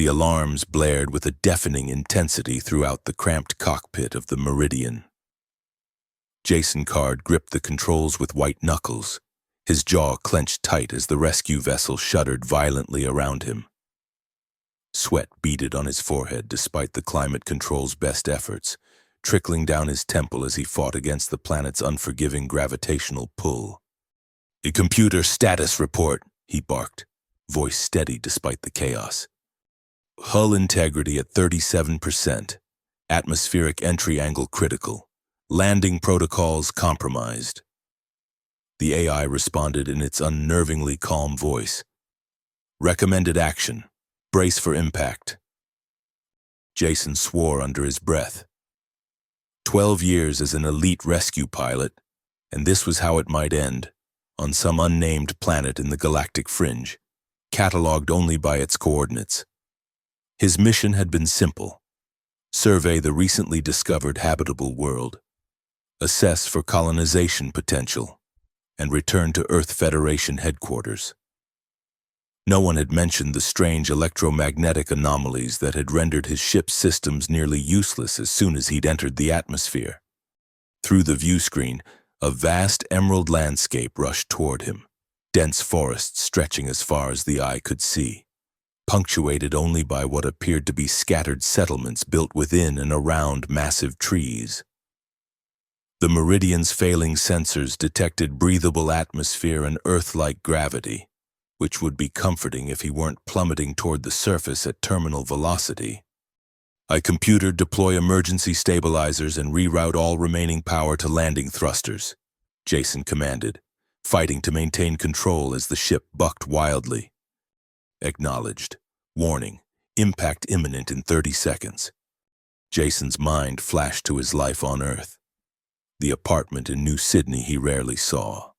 The alarms blared with a deafening intensity throughout the cramped cockpit of the Meridian. Jason Card gripped the controls with white knuckles, his jaw clenched tight as the rescue vessel shuddered violently around him. Sweat beaded on his forehead despite the climate control's best efforts, trickling down his temple as he fought against the planet's unforgiving gravitational pull. "A computer status report," he barked, voice steady despite the chaos. "Hull integrity at 37%. Atmospheric entry angle critical. Landing protocols compromised." The AI responded in its unnervingly calm voice. "Recommended action. Brace for impact." Jason swore under his breath. 12 years as an elite rescue pilot, and this was how it might end, on some unnamed planet in the galactic fringe, catalogued only by its coordinates. His mission had been simple: survey the recently discovered habitable world, assess for colonization potential, and return to Earth Federation headquarters. No one had mentioned the strange electromagnetic anomalies that had rendered his ship's systems nearly useless as soon as he'd entered the atmosphere. Through the view screen, a vast emerald landscape rushed toward him, dense forests stretching as far as the eye could see, punctuated only by what appeared to be scattered settlements built within and around massive trees. The Meridian's failing sensors detected breathable atmosphere and Earth-like gravity, which would be comforting if he weren't plummeting toward the surface at terminal velocity. "I computer deploy emergency stabilizers and reroute all remaining power to landing thrusters," Jason commanded, fighting to maintain control as the ship bucked wildly. "Acknowledged. Warning, impact imminent in 30 seconds. Jason's mind flashed to his life on Earth, the apartment in New Sydney he rarely saw,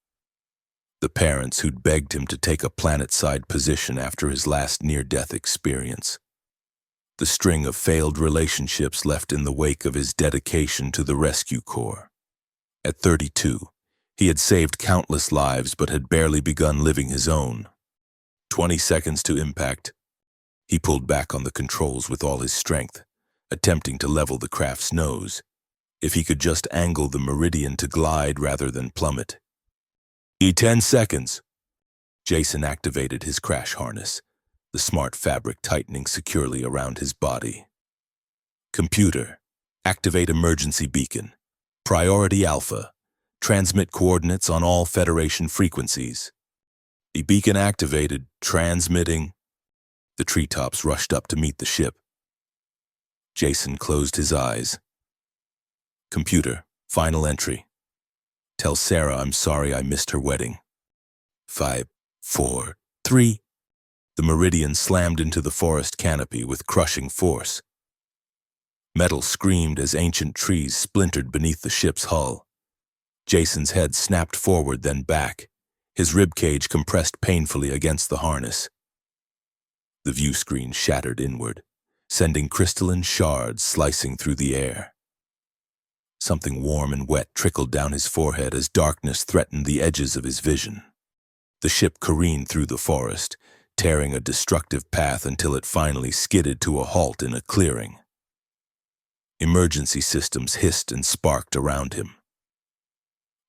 the parents who'd begged him to take a planet-side position after his last near-death experience, the string of failed relationships left in the wake of his dedication to the Rescue Corps. At 32, he had saved countless lives but had barely begun living his own. 20 seconds to impact. He pulled back on the controls with all his strength, attempting to level the craft's nose. If he could just angle the Meridian to glide rather than plummet. 10 seconds. Jason activated his crash harness, the smart fabric tightening securely around his body. "Computer, activate emergency beacon. Priority Alpha. Transmit coordinates on all Federation frequencies." The beacon activated, transmitting. The treetops rushed up to meet the ship. Jason closed his eyes. "Computer, final entry. Tell Sarah I'm sorry I missed her wedding." 5, 4, 3. The Meridian slammed into the forest canopy with crushing force. Metal screamed as ancient trees splintered beneath the ship's hull. Jason's head snapped forward, then back, his ribcage compressed painfully against the harness. The view screen shattered inward, sending crystalline shards slicing through the air. Something warm and wet trickled down his forehead as darkness threatened the edges of his vision. The ship careened through the forest, tearing a destructive path until it finally skidded to a halt in a clearing. Emergency systems hissed and sparked around him.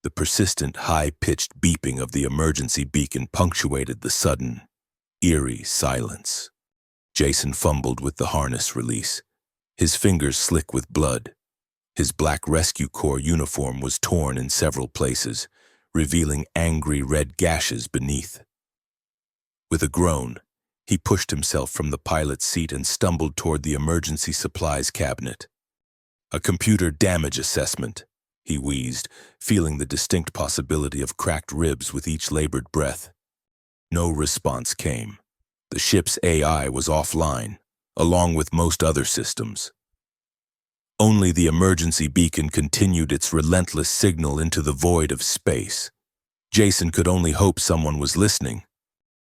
The persistent, high-pitched beeping of the emergency beacon punctuated the sudden, eerie silence. Jason fumbled with the harness release, his fingers slick with blood. His black Rescue Corps uniform was torn in several places, revealing angry red gashes beneath. With a groan, he pushed himself from the pilot's seat and stumbled toward the emergency supplies cabinet. "A computer damage assessment," he wheezed, feeling the distinct possibility of cracked ribs with each labored breath. No response came. The ship's AI was offline, along with most other systems. Only the emergency beacon continued its relentless signal into the void of space. Jason could only hope someone was listening.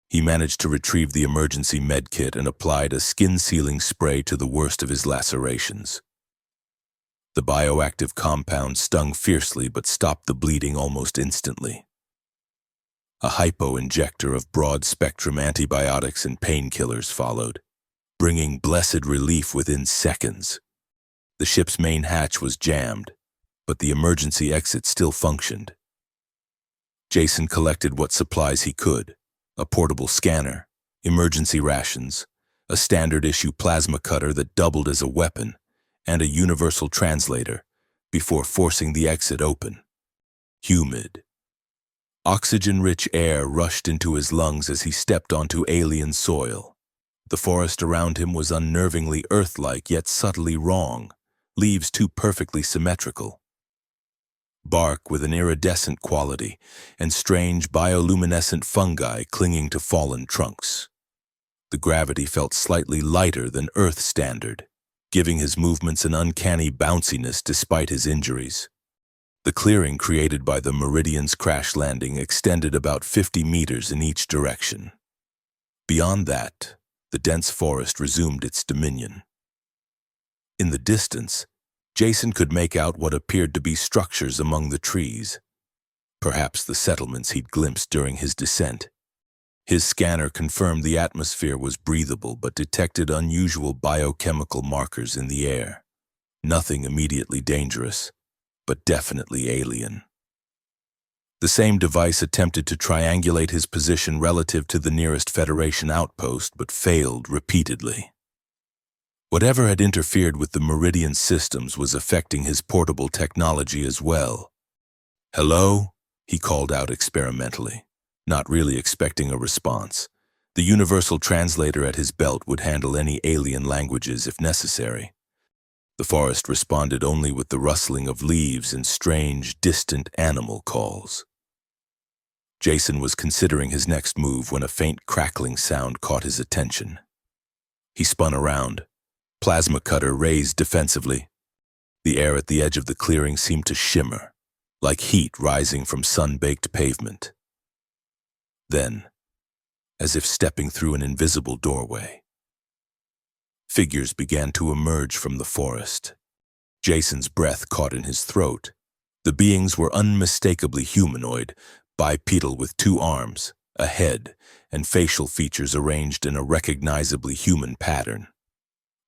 He managed to retrieve the emergency medkit and applied a skin-sealing spray to the worst of his lacerations. The bioactive compound stung fiercely but stopped the bleeding almost instantly. A hypo-injector of broad-spectrum antibiotics and painkillers followed. bringing blessed relief within seconds. The ship's main hatch was jammed, but the emergency exit still functioned. Jason collected what supplies he could: a portable scanner, emergency rations, a standard-issue plasma cutter that doubled as a weapon, and a universal translator, before forcing the exit open. Humid. Oxygen-rich air rushed into his lungs as he stepped onto alien soil. The forest around him was unnervingly Earth-like yet subtly wrong, leaves too perfectly symmetrical. Bark with an iridescent quality, and strange bioluminescent fungi clinging to fallen trunks. The gravity felt slightly lighter than Earth standard, giving his movements an uncanny bounciness despite his injuries. The clearing created by the Meridian's crash landing extended about 50 meters in each direction. Beyond that, the dense forest resumed its dominion. In the distance, Jason could make out what appeared to be structures among the trees, perhaps the settlements he'd glimpsed during his descent. His scanner confirmed the atmosphere was breathable but detected unusual biochemical markers in the air. Nothing immediately dangerous, but definitely alien. The same device attempted to triangulate his position relative to the nearest Federation outpost, but failed repeatedly. Whatever had interfered with the Meridian systems was affecting his portable technology as well. "Hello?" he called out experimentally, not really expecting a response. The universal translator at his belt would handle any alien languages if necessary. The forest responded only with the rustling of leaves and strange, distant animal calls. Jason was considering his next move when a faint crackling sound caught his attention. He spun around, plasma cutter raised defensively. The air at the edge of the clearing seemed to shimmer, like heat rising from sun-baked pavement. Then, as if stepping through an invisible doorway, figures began to emerge from the forest. Jason's breath caught in his throat. The beings were unmistakably humanoid, bipedal with 2 arms, a head, and facial features arranged in a recognizably human pattern.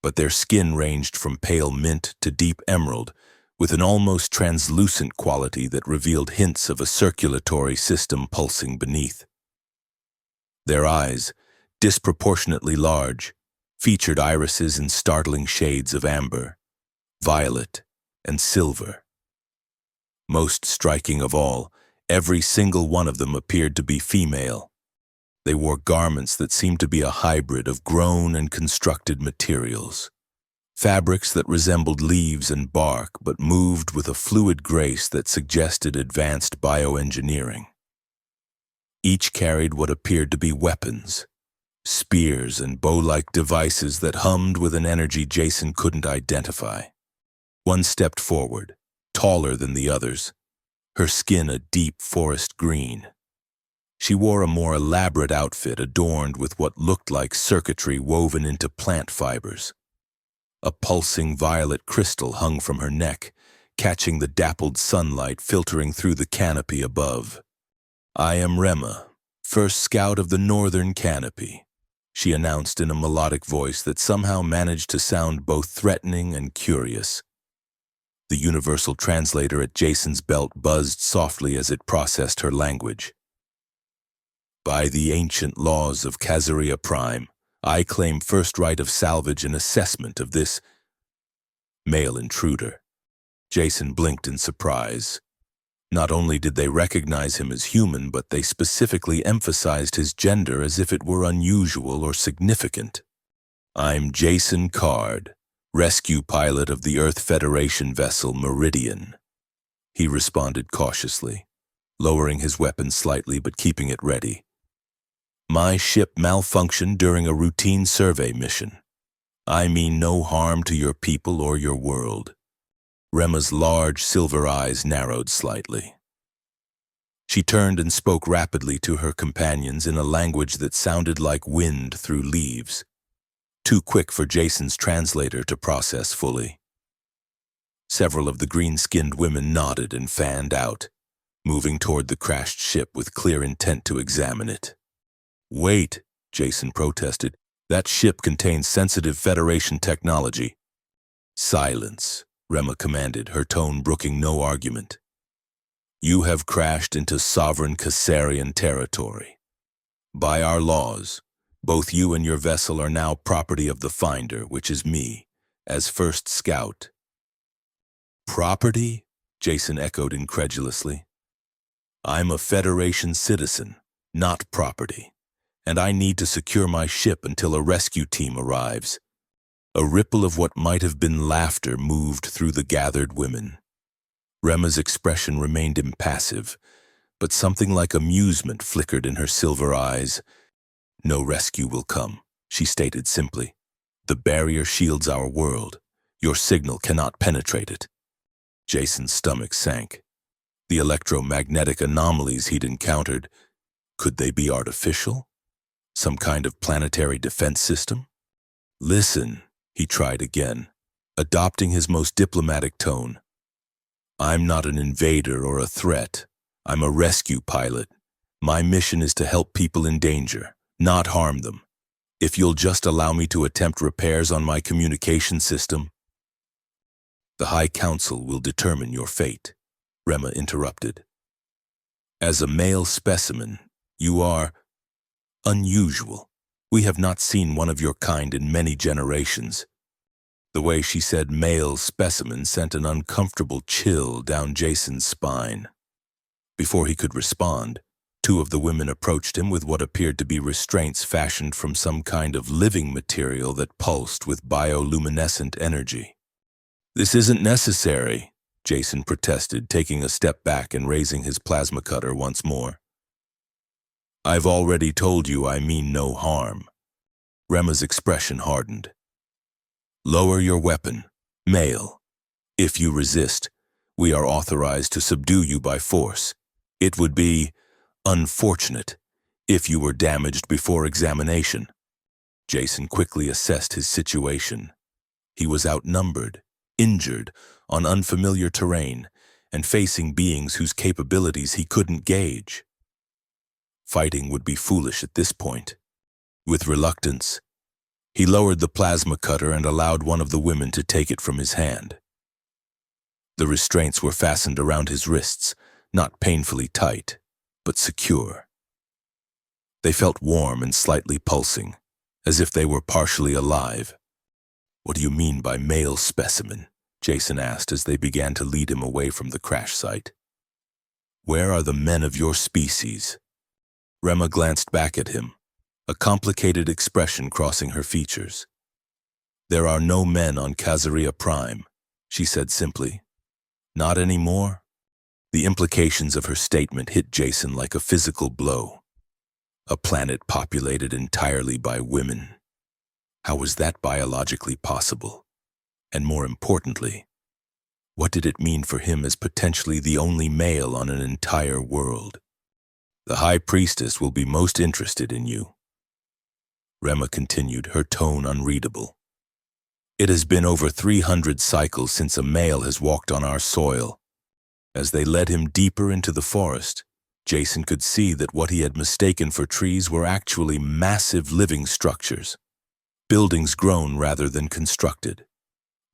But their skin ranged from pale mint to deep emerald, with an almost translucent quality that revealed hints of a circulatory system pulsing beneath. Their eyes, disproportionately large, featured irises in startling shades of amber, violet, and silver. Most striking of all, every single one of them appeared to be female. They wore garments that seemed to be a hybrid of grown and constructed materials. Fabrics that resembled leaves and bark but moved with a fluid grace that suggested advanced bioengineering. Each carried what appeared to be weapons, spears and bow-like devices that hummed with an energy Jason couldn't identify. One stepped forward, taller than the others, her skin a deep forest green. She wore a more elaborate outfit adorned with what looked like circuitry woven into plant fibers. A pulsing violet crystal hung from her neck, catching the dappled sunlight filtering through the canopy above. "I am Rema, first scout of the Northern Canopy," she announced in a melodic voice that somehow managed to sound both threatening and curious. The universal translator at Jason's belt buzzed softly as it processed her language. "By the ancient laws of Kazaria Prime, I claim first right of salvage and assessment of this male intruder." Jason blinked in surprise. Not only did they recognize him as human, but they specifically emphasized his gender as if it were unusual or significant. "I'm Jason Card, rescue pilot of the Earth Federation vessel Meridian," he responded cautiously, lowering his weapon slightly but keeping it ready. "My ship malfunctioned during a routine survey mission. I mean no harm to your people or your world." Rema's large silver eyes narrowed slightly. She turned and spoke rapidly to her companions in a language that sounded like wind through leaves, too quick for Jason's translator to process fully. Several of the green-skinned women nodded and fanned out, moving toward the crashed ship with clear intent to examine it. "Wait," Jason protested. That ship contains sensitive Federation technology. Silence, Rema commanded, her tone brooking no argument. You have crashed into sovereign Caesarian territory. By our laws, both you and your vessel are now property of the Finder, which is me, as first scout. Property? Jason echoed incredulously. I'm a Federation citizen, not property, and I need to secure my ship until a rescue team arrives. A ripple of what might have been laughter moved through the gathered women. Rema's expression remained impassive, but something like amusement flickered in her silver eyes. No rescue will come, she stated simply. The barrier shields our world. Your signal cannot penetrate it. Jason's stomach sank. The electromagnetic anomalies he'd encountered, could they be artificial? Some kind of planetary defense system? Listen, he tried again, adopting his most diplomatic tone. I'm not an invader or a threat. I'm a rescue pilot. My mission is to help people in danger, not harm them. If you'll just allow me to attempt repairs on my communication system. The High Council will determine your fate, Rema interrupted. As a male specimen, you are unusual. We have not seen one of your kind in many generations. The way she said male specimen sent an uncomfortable chill down Jason's spine. Before he could respond, two of the women approached him with what appeared to be restraints fashioned from some kind of living material that pulsed with bioluminescent energy. This isn't necessary, Jason protested, taking a step back and raising his plasma cutter once more. I've already told you I mean no harm. Rema's expression hardened. Lower your weapon, male. If you resist, we are authorized to subdue you by force. It would be unfortunate if you were damaged before examination. Jason quickly assessed his situation. He was outnumbered, injured, on unfamiliar terrain, and facing beings whose capabilities he couldn't gauge. Fighting would be foolish at this point. With reluctance, he lowered the plasma cutter and allowed one of the women to take it from his hand. The restraints were fastened around his wrists, not painfully tight, but secure. They felt warm and slightly pulsing, as if they were partially alive. What do you mean by male specimen? Jason asked as they began to lead him away from the crash site. Where are the men of your species? Rema glanced back at him, a complicated expression crossing her features. There are no men on Caesarea Prime, she said simply. Not anymore? The implications of her statement hit Jason like a physical blow. A planet populated entirely by women. How was that biologically possible? And more importantly, what did it mean for him as potentially the only male on an entire world? The High Priestess will be most interested in you. Rema continued, her tone unreadable. It has been over 300 cycles since a male has walked on our soil. As they led him deeper into the forest, Jason could see that what he had mistaken for trees were actually massive living structures. Buildings grown rather than constructed,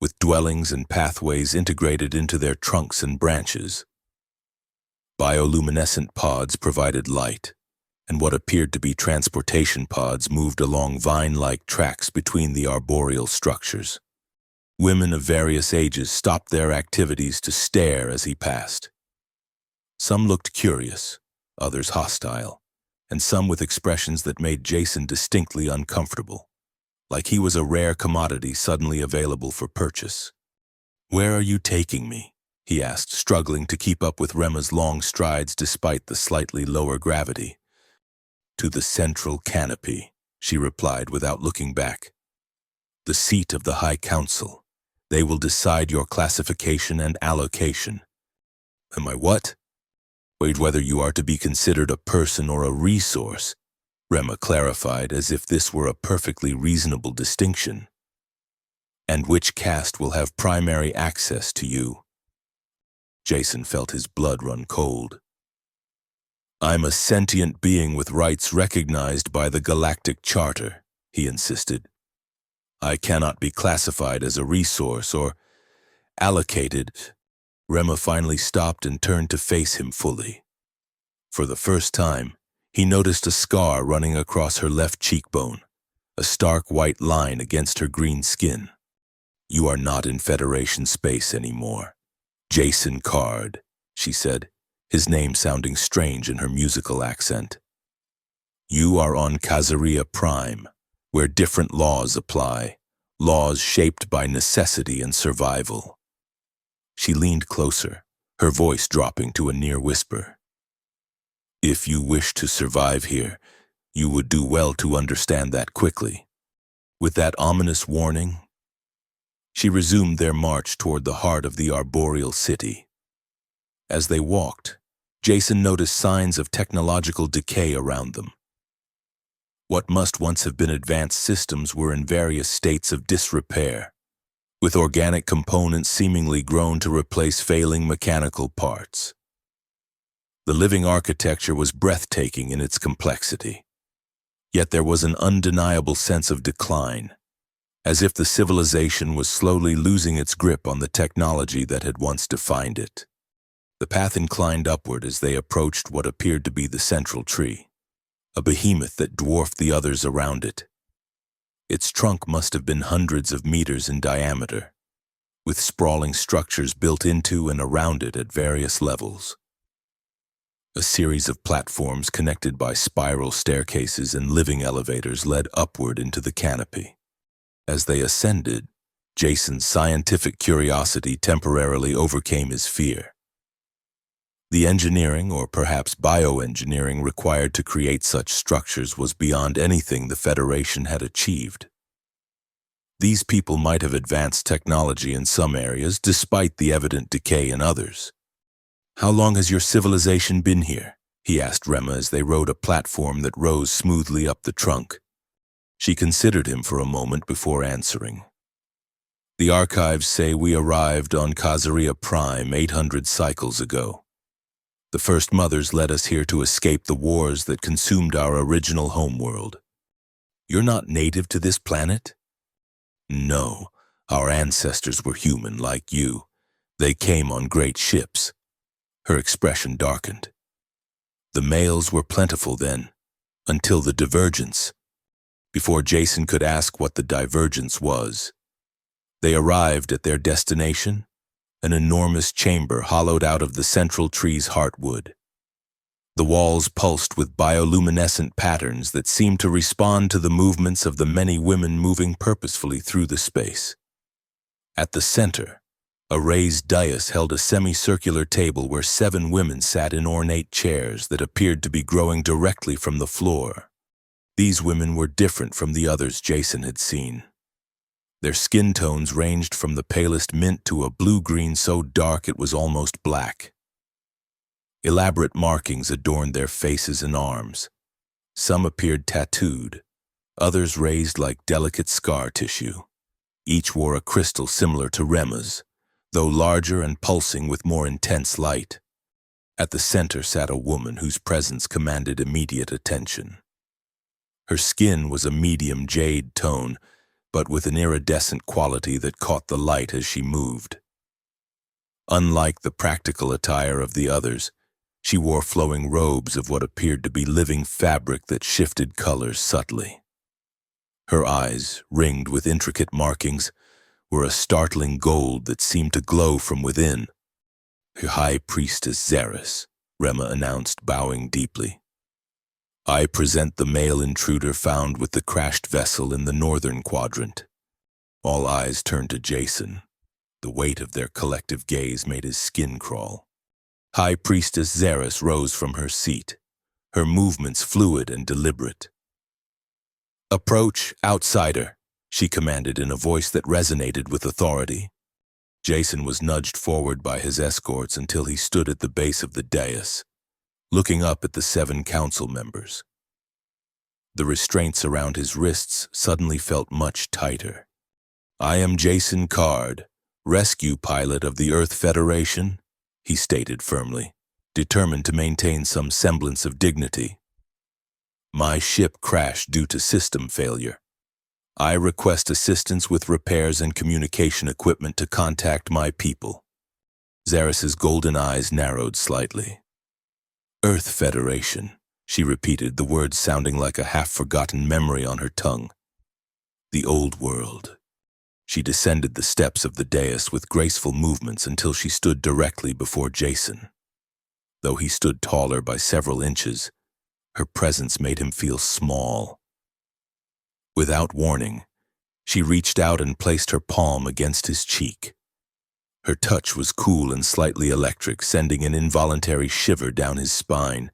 with dwellings and pathways integrated into their trunks and branches. Bioluminescent pods provided light, and what appeared to be transportation pods moved along vine-like tracks between the arboreal structures. Women of various ages stopped their activities to stare as he passed. Some looked curious, others hostile, and some with expressions that made Jason distinctly uncomfortable, like he was a rare commodity suddenly available for purchase. Where are you taking me? He asked, struggling to keep up with Rema's long strides despite the slightly lower gravity. To the central canopy, she replied without looking back. The seat of the High Council. They will decide your classification and allocation. Am I what? Wait, whether you are to be considered a person or a resource, Rema clarified as if this were a perfectly reasonable distinction. And which caste will have primary access to you? Jason felt his blood run cold. I'm a sentient being with rights recognized by the Galactic Charter, he insisted. I cannot be classified as a resource or allocated. Rema finally stopped and turned to face him fully. For the first time, he noticed a scar running across her left cheekbone, a stark white line against her green skin. You are not in Federation space anymore. Jason Card, she said, his name sounding strange in her musical accent. You are on Kazaria Prime, where different laws apply, laws shaped by necessity and survival. She leaned closer, her voice dropping to a near whisper. If you wish to survive here, you would do well to understand that quickly. With that ominous warning, she resumed their march toward the heart of the arboreal city. As they walked, Jason noticed signs of technological decay around them. What must once have been advanced systems were in various states of disrepair, with organic components seemingly grown to replace failing mechanical parts. The living architecture was breathtaking in its complexity. Yet there was an undeniable sense of decline, as if the civilization was slowly losing its grip on the technology that had once defined it. The path inclined upward as they approached what appeared to be the central tree, a behemoth that dwarfed the others around it. Its trunk must have been hundreds of meters in diameter, with sprawling structures built into and around it at various levels. A series of platforms connected by spiral staircases and living elevators led upward into the canopy. As they ascended, Jason's scientific curiosity temporarily overcame his fear. The engineering, or perhaps bioengineering, required to create such structures was beyond anything the Federation had achieved. These people might have advanced technology in some areas despite the evident decay in others. How long has your civilization been here? He asked Rema as they rode a platform that rose smoothly up the trunk. She considered him for a moment before answering. The archives say we arrived on Kazaria Prime 800 cycles ago. The First Mothers led us here to escape the wars that consumed our original homeworld. You're not native to this planet? No, our ancestors were human like you. They came on great ships. Her expression darkened. The males were plentiful then, until the divergence. Before Jason could ask what the divergence was, they arrived at their destination, an enormous chamber hollowed out of the central tree's heartwood. The walls pulsed with bioluminescent patterns that seemed to respond to the movements of the many women moving purposefully through the space. At the center, a raised dais held a semicircular table where 7 women sat in ornate chairs that appeared to be growing directly from the floor. These women were different from the others Jason had seen. Their skin tones ranged from the palest mint to a blue-green so dark it was almost black. Elaborate markings adorned their faces and arms. Some appeared tattooed, others raised like delicate scar tissue. Each wore a crystal similar to Rema's, though larger and pulsing with more intense light. At the center sat a woman whose presence commanded immediate attention. Her skin was a medium jade tone, but with an iridescent quality that caught the light as she moved. Unlike the practical attire of the others, she wore flowing robes of what appeared to be living fabric that shifted colors subtly. Her eyes, ringed with intricate markings, were a startling gold that seemed to glow from within. "The High Priestess Xeris," Rema announced, bowing deeply. "I present the male intruder found with the crashed vessel in the northern quadrant." All eyes turned to Jason. The weight of their collective gaze made his skin crawl. High Priestess Xeris rose from her seat, her movements fluid and deliberate. "Approach, outsider," she commanded in a voice that resonated with authority. Jason was nudged forward by his escorts until he stood at the base of the dais, looking up at the 7 council members. The restraints around his wrists suddenly felt much tighter. "I am Jason Card, rescue pilot of the Earth Federation," he stated firmly, determined to maintain some semblance of dignity. "My ship crashed due to system failure. I request assistance with repairs and communication equipment to contact my people. Xeris's golden eyes narrowed slightly. Earth Federation, she repeated, the words sounding like a half-forgotten memory on her tongue. The old world. She descended the steps of the dais with graceful movements until she stood directly before Jason. Though he stood taller by several inches, her presence made him feel small. Without warning, she reached out and placed her palm against his cheek. Her touch was cool and slightly electric, sending an involuntary shiver down his spine.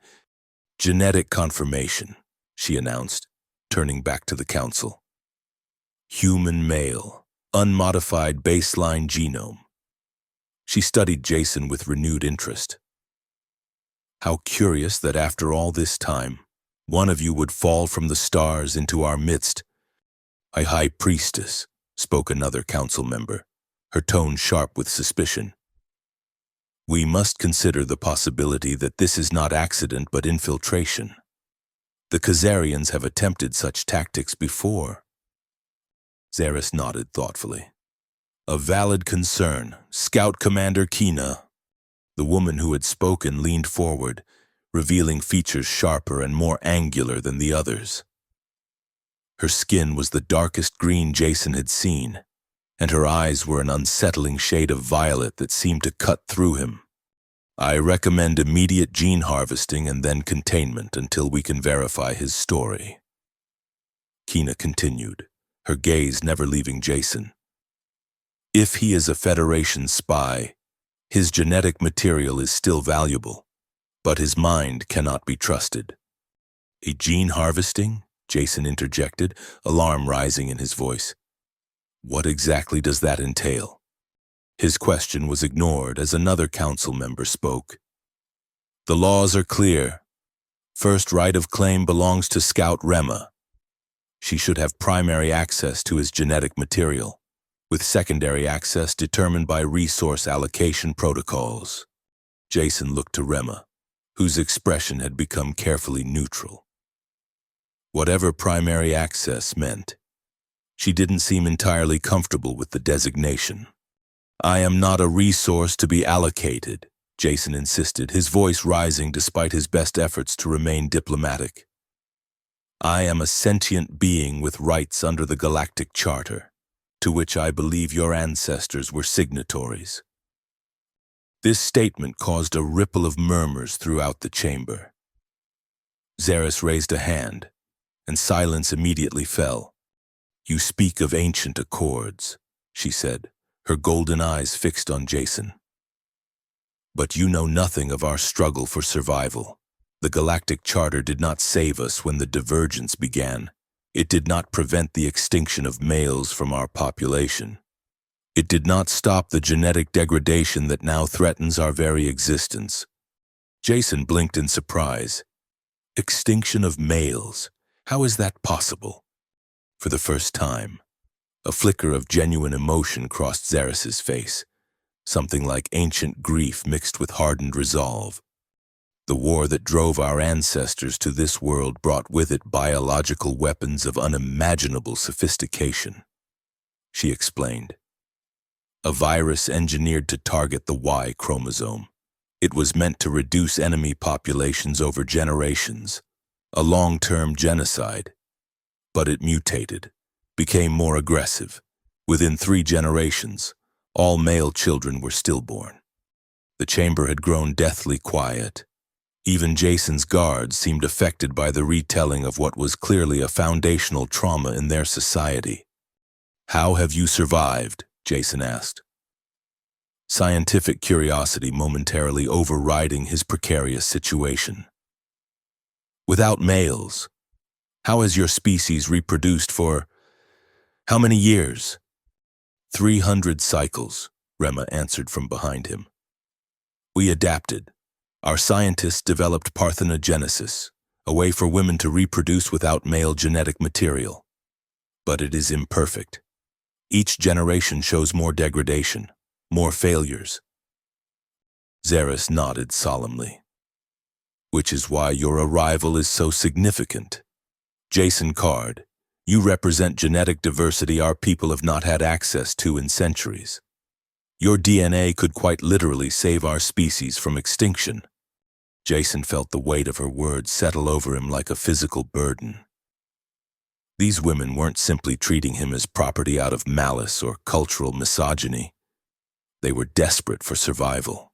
Genetic confirmation, she announced, turning back to the council. Human male, unmodified baseline genome. She studied Jason with renewed interest. How curious that after all this time, one of you would fall from the stars into our midst. A high priestess, spoke another council member, her tone sharp with suspicion. We must consider the possibility that this is not accident but infiltration. The Khazarians have attempted such tactics before. Xeris nodded thoughtfully. A valid concern, Scout Commander Kina. The woman who had spoken leaned forward, revealing features sharper and more angular than the others. Her skin was the darkest green Jason had seen, and her eyes were an unsettling shade of violet that seemed to cut through him. I recommend immediate gene harvesting and then containment until we can verify his story. Kina continued, her gaze never leaving Jason. If he is a Federation spy, his genetic material is still valuable, but his mind cannot be trusted. A gene harvesting? Jason interjected, alarm rising in his voice. What exactly does that entail? His question was ignored as another council member spoke. The laws are clear. First right of claim belongs to Scout Rema. She should have primary access to his genetic material, with secondary access determined by resource allocation protocols. Jason looked to Rema, whose expression had become carefully neutral. Whatever primary access meant, she didn't seem entirely comfortable with the designation. I am not a resource to be allocated, Jason insisted, his voice rising despite his best efforts to remain diplomatic. I am a sentient being with rights under the Galactic Charter, to which I believe your ancestors were signatories. This statement caused a ripple of murmurs throughout the chamber. Xeris raised a hand, and silence immediately fell. You speak of ancient accords, she said, her golden eyes fixed on Jason. But you know nothing of our struggle for survival. The Galactic Charter did not save us when the divergence began. It did not prevent the extinction of males from our population. It did not stop the genetic degradation that now threatens our very existence. Jason blinked in surprise. Extinction of males? How is that possible? For the first time, a flicker of genuine emotion crossed Xeris's face, something like ancient grief mixed with hardened resolve. The war that drove our ancestors to this world brought with it biological weapons of unimaginable sophistication, she explained. A virus engineered to target the Y chromosome. It was meant to reduce enemy populations over generations, a long-term genocide. But it mutated, became more aggressive. Within 3 generations, all male children were stillborn. The chamber had grown deathly quiet. Even Jason's guards seemed affected by the retelling of what was clearly a foundational trauma in their society. How have you survived? Jason asked. Scientific curiosity momentarily overriding his precarious situation. Without males, how has your species reproduced for how many years? 300 cycles, Rema answered from behind him. We adapted. Our scientists developed parthenogenesis, a way for women to reproduce without male genetic material. But it is imperfect. Each generation shows more degradation, more failures. Xeris nodded solemnly. Which is why your arrival is so significant. Jason Card, You represent genetic diversity our people have not had access to in centuries. Your DNA could quite literally save our species from extinction. Jason felt the weight of her words settle over him like a physical burden. These women weren't simply treating him as property out of malice or cultural misogyny. They were desperate for survival.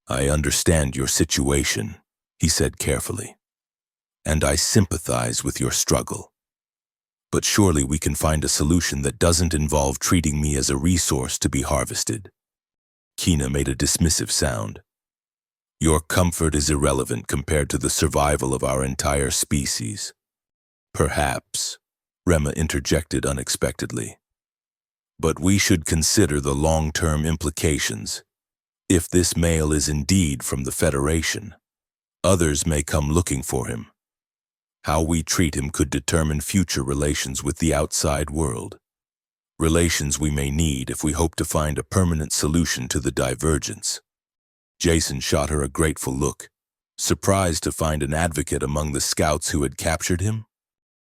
I understand your situation, he said carefully, and I sympathize with your struggle. But surely we can find a solution that doesn't involve treating me as a resource to be harvested. Kina made a dismissive sound. Your comfort is irrelevant compared to the survival of our entire species. Perhaps, Rema interjected unexpectedly. But we should consider the long-term implications. If this male is indeed from the Federation, others may come looking for him. How we treat him could determine future relations with the outside world. Relations we may need if we hope to find a permanent solution to the divergence. Jason shot her a grateful look, surprised to find an advocate among the scouts who had captured him.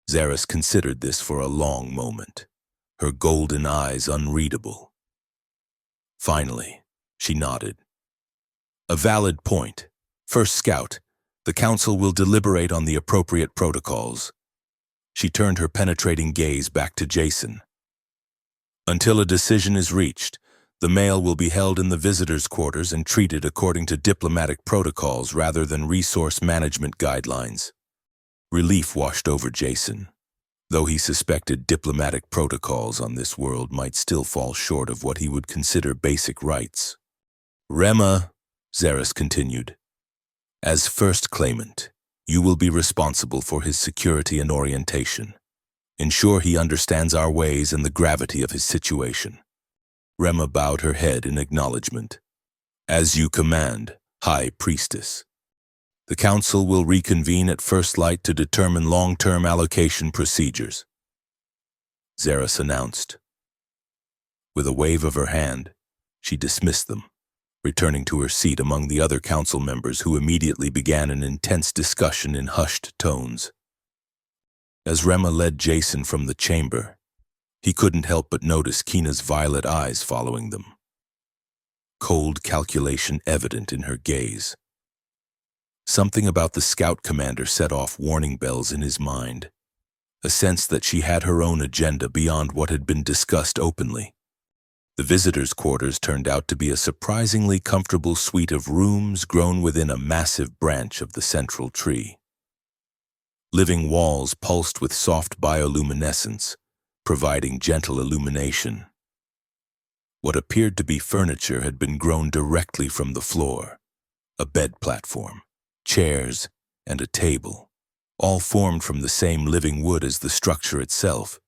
Zaris considered this for a long moment, her golden eyes unreadable. Finally, she nodded. A valid point. First Scout, the Council will deliberate on the appropriate protocols. She turned her penetrating gaze back to Jason. Until a decision is reached, the male will be held in the visitors' quarters and treated according to diplomatic protocols rather than resource management guidelines. Relief washed over Jason, though he suspected diplomatic protocols on this world might still fall short of what he would consider basic rights. Rema, Zaris continued, as first claimant, you will be responsible for his security and orientation. Ensure he understands our ways and the gravity of his situation. Rema bowed her head in acknowledgement. As you command, High Priestess. The Council will reconvene at first light to determine long-term allocation procedures, Zaris announced. With a wave of her hand, she dismissed them, returning to her seat among the other council members who immediately began an intense discussion in hushed tones. As Rema led Jason from the chamber, he couldn't help but notice Kina's violet eyes following them. Cold calculation evident in her gaze. Something about the scout commander set off warning bells in his mind, a sense that she had her own agenda beyond what had been discussed openly. The visitors' quarters turned out to be a surprisingly comfortable suite of rooms grown within a massive branch of the central tree. Living walls pulsed with soft bioluminescence, providing gentle illumination. What appeared to be furniture had been grown directly from the floor, a bed platform, chairs, and a table, all formed from the same living wood as the structure itself.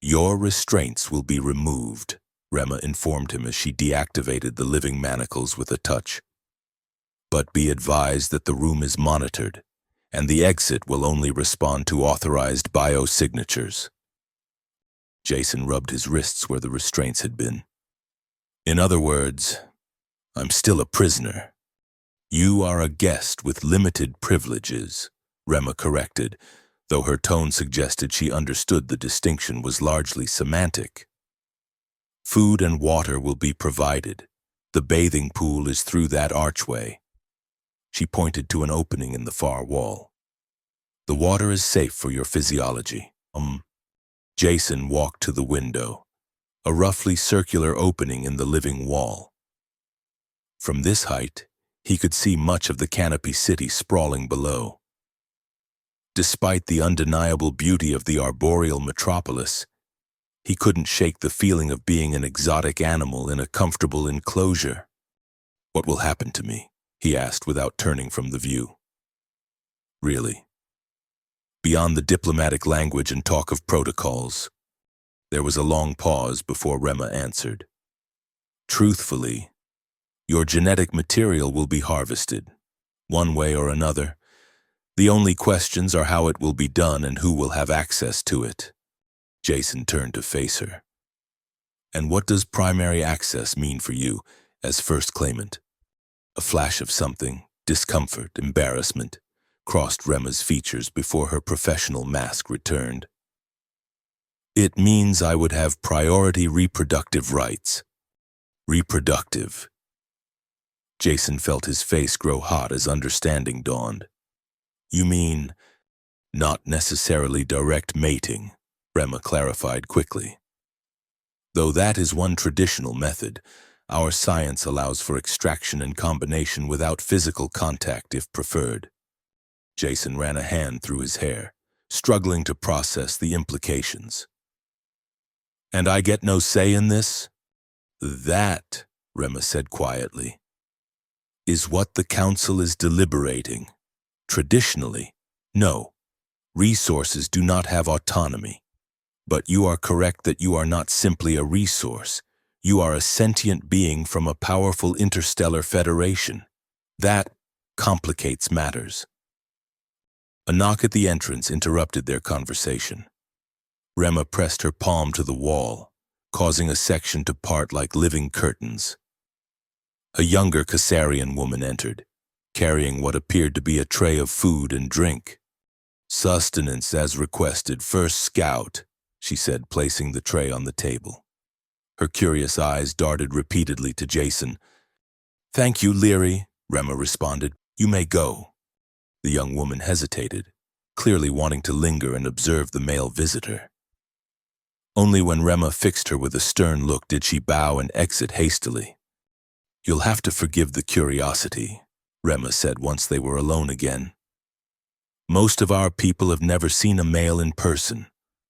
Your restraints will be removed, Rema informed him as she deactivated the living manacles with a touch. But be advised that the room is monitored, and the exit will only respond to authorized biosignatures. Jason rubbed his wrists where the restraints had been. In other words, I'm still a prisoner. You are a guest with limited privileges, Rema corrected, though her tone suggested she understood the distinction was largely semantic. Food and water will be provided. The bathing pool is through that archway. She pointed to an opening in the far wall. The water is safe for your physiology. Jason walked to the window, a roughly circular opening in the living wall. From this height, he could see much of the Canopy City sprawling below. Despite the undeniable beauty of the arboreal metropolis, he couldn't shake the feeling of being an exotic animal in a comfortable enclosure. What will happen to me? He asked without turning from the view. Really? Beyond the diplomatic language and talk of protocols, there was a long pause before Rema answered. Truthfully, your genetic material will be harvested, one way or another. The only questions are how it will be done and who will have access to it. Jason turned to face her. And what does primary access mean for you as first claimant? A flash of something, discomfort, embarrassment, crossed Rema's features before her professional mask returned. It means I would have priority reproductive rights. Reproductive. Jason felt his face grow hot as understanding dawned. You mean, not necessarily direct mating, Rema clarified quickly. Though that is one traditional method, our science allows for extraction and combination without physical contact if preferred. Jason ran a hand through his hair, struggling to process the implications. And I get no say in this? That, Rema said quietly, is what the council is deliberating. Traditionally, no. Resources do not have autonomy. But you are correct that you are not simply a resource. You are a sentient being from a powerful interstellar federation. That complicates matters. A knock at the entrance interrupted their conversation. Rema pressed her palm to the wall, causing a section to part like living curtains. A younger Caesarian woman entered, carrying what appeared to be a tray of food and drink. Sustenance as requested, first scout, she said, placing the tray on the table. Her curious eyes darted repeatedly to Jason. Thank you, Leary, Rema responded. You may go. The young woman hesitated, clearly wanting to linger and observe the male visitor. Only when Rema fixed her with a stern look did she bow and exit hastily. You'll have to forgive the curiosity, Rema said once they were alone again. Most of our people have never seen a male in person,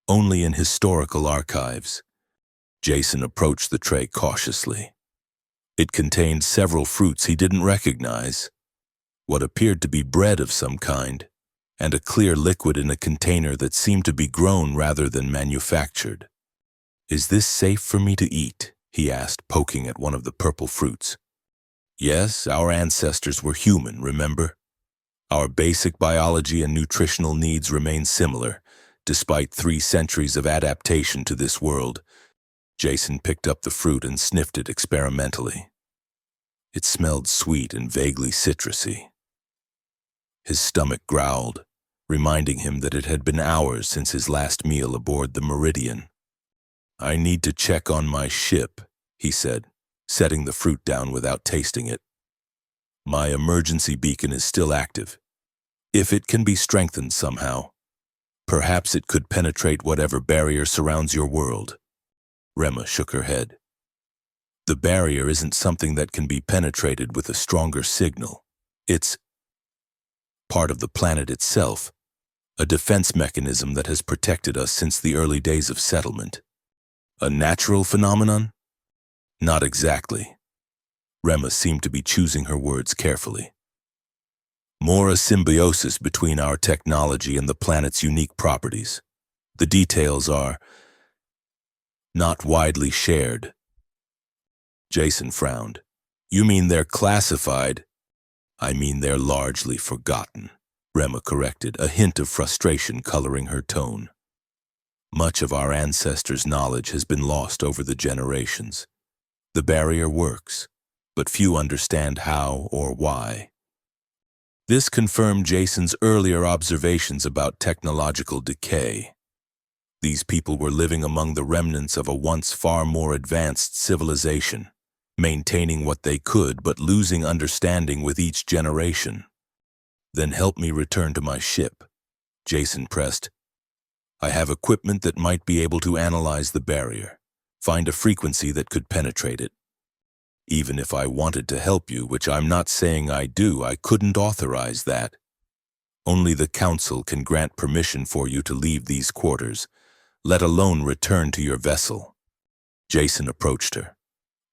only in historical archives. Jason approached the tray cautiously. It contained several fruits he didn't recognize, what appeared to be bread of some kind, and a clear liquid in a container that seemed to be grown rather than manufactured. Is this safe for me to eat? He asked, poking at one of the purple fruits. Yes, our ancestors were human, remember? Our basic biology and nutritional needs remain similar, despite 3 centuries of adaptation to this world. Jason picked up the fruit and sniffed it experimentally. It smelled sweet and vaguely citrusy. His stomach growled, reminding him that it had been hours since his last meal aboard the Meridian. I need to check on my ship, he said, setting the fruit down without tasting it. My emergency beacon is still active. If it can be strengthened somehow, perhaps it could penetrate whatever barrier surrounds your world. Rema shook her head. The barrier isn't something that can be penetrated with a stronger signal. It's part of the planet itself, a defense mechanism that has protected us since the early days of settlement. A natural phenomenon? Not exactly. Rema seemed to be choosing her words carefully. More a symbiosis between our technology and the planet's unique properties. The details are not widely shared. Jason frowned. You mean they're classified? I mean they're largely forgotten, Rema corrected, a hint of frustration coloring her tone. Much of our ancestors' knowledge has been lost over the generations. The barrier works, but few understand how or why. This confirmed Jason's earlier observations about technological decay. These people were living among the remnants of a once far more advanced civilization, maintaining what they could but losing understanding with each generation. Then help me return to my ship, Jason pressed. I have equipment that might be able to analyze the barrier, find a frequency that could penetrate it. Even if I wanted to help you, which I'm not saying I do, I couldn't authorize that. Only the Council can grant permission for you to leave these quarters, let alone return to your vessel. Jason approached her,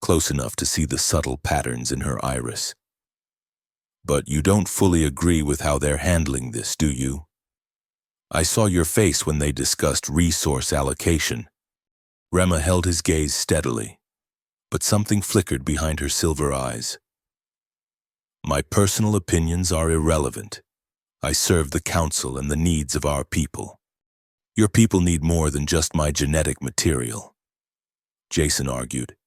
close enough to see the subtle patterns in her iris. But you don't fully agree with how they're handling this, do you? I saw your face when they discussed resource allocation. Rema held his gaze steadily, but something flickered behind her silver eyes. My personal opinions are irrelevant. I serve the Council and the needs of our people. Your people need more than just my genetic material. Jason argued.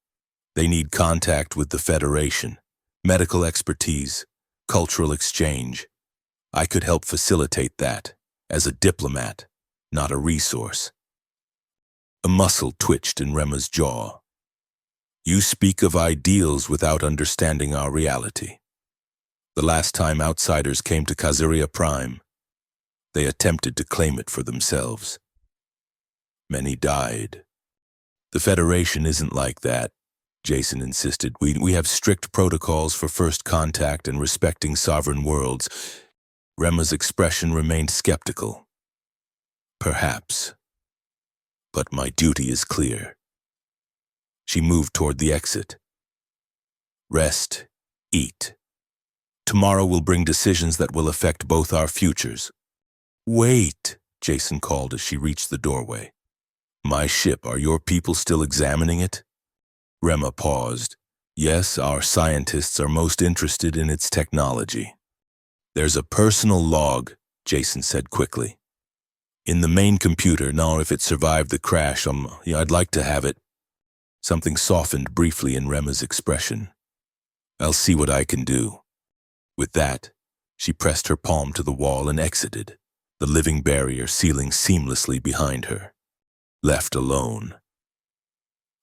They need contact with the Federation, medical expertise, cultural exchange. I could help facilitate that, as a diplomat, not a resource. A muscle twitched in Rema's jaw. You speak of ideals without understanding our reality. The last time outsiders came to Kazuria Prime, they attempted to claim it for themselves. Many died. The Federation isn't like that, Jason insisted. We have strict protocols for first contact and respecting sovereign worlds. Rema's expression remained skeptical. Perhaps. But my duty is clear. She moved toward the exit. Rest, eat. Tomorrow will bring decisions that will affect both our futures. Wait, Jason called as she reached the doorway. My ship, are your people still examining it? Rema paused. Yes, our scientists are most interested in its technology. There's a personal log, Jason said quickly. In the main computer, now if it survived the crash, I'd like to have it. Something softened briefly in Rema's expression. I'll see what I can do. With that, she pressed her palm to the wall and exited, the living barrier sealing seamlessly behind her. Left alone.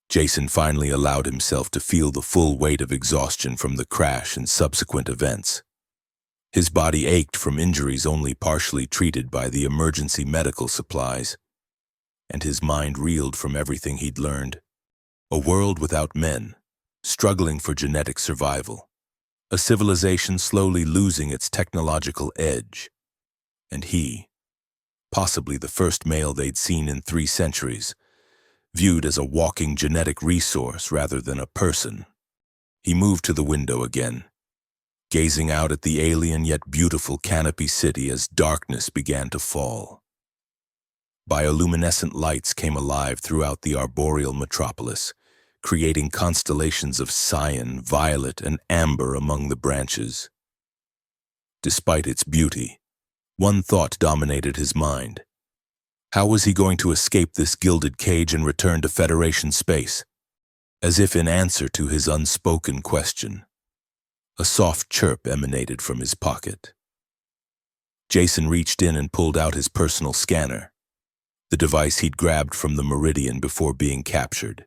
Jason finally allowed himself to feel the full weight of exhaustion from the crash and subsequent events. His body ached from injuries only partially treated by the emergency medical supplies, and his mind reeled from everything he'd learned. A world without men, struggling for genetic survival. A civilization slowly losing its technological edge. And he, possibly the first male they'd seen in 3 centuries, viewed as a walking genetic resource rather than a person. He moved to the window again, gazing out at the alien yet beautiful canopy city as darkness began to fall. Bioluminescent lights came alive throughout the arboreal metropolis, creating constellations of cyan, violet, and amber among the branches. Despite its beauty, one thought dominated his mind. How was he going to escape this gilded cage and return to Federation space? As if in answer to his unspoken question, a soft chirp emanated from his pocket. Jason reached in and pulled out his personal scanner, the device he'd grabbed from the Meridian before being captured.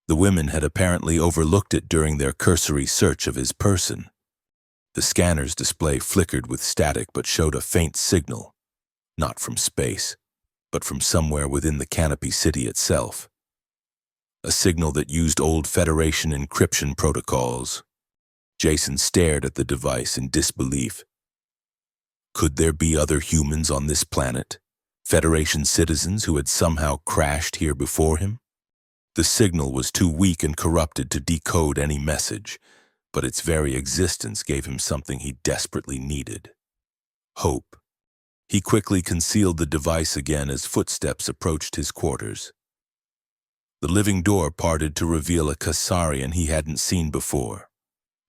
The women had apparently overlooked it during their cursory search of his person. The scanner's display flickered with static but showed a faint signal, not from space, but from somewhere within the canopy city itself. A signal that used old Federation encryption protocols. Jason stared at the device in disbelief. Could there be other humans on this planet? Federation citizens who had somehow crashed here before him? The signal was too weak and corrupted to decode any message, but its very existence gave him something he desperately needed. Hope. He quickly concealed the device again as footsteps approached his quarters. The living door parted to reveal a Kasarian he hadn't seen before,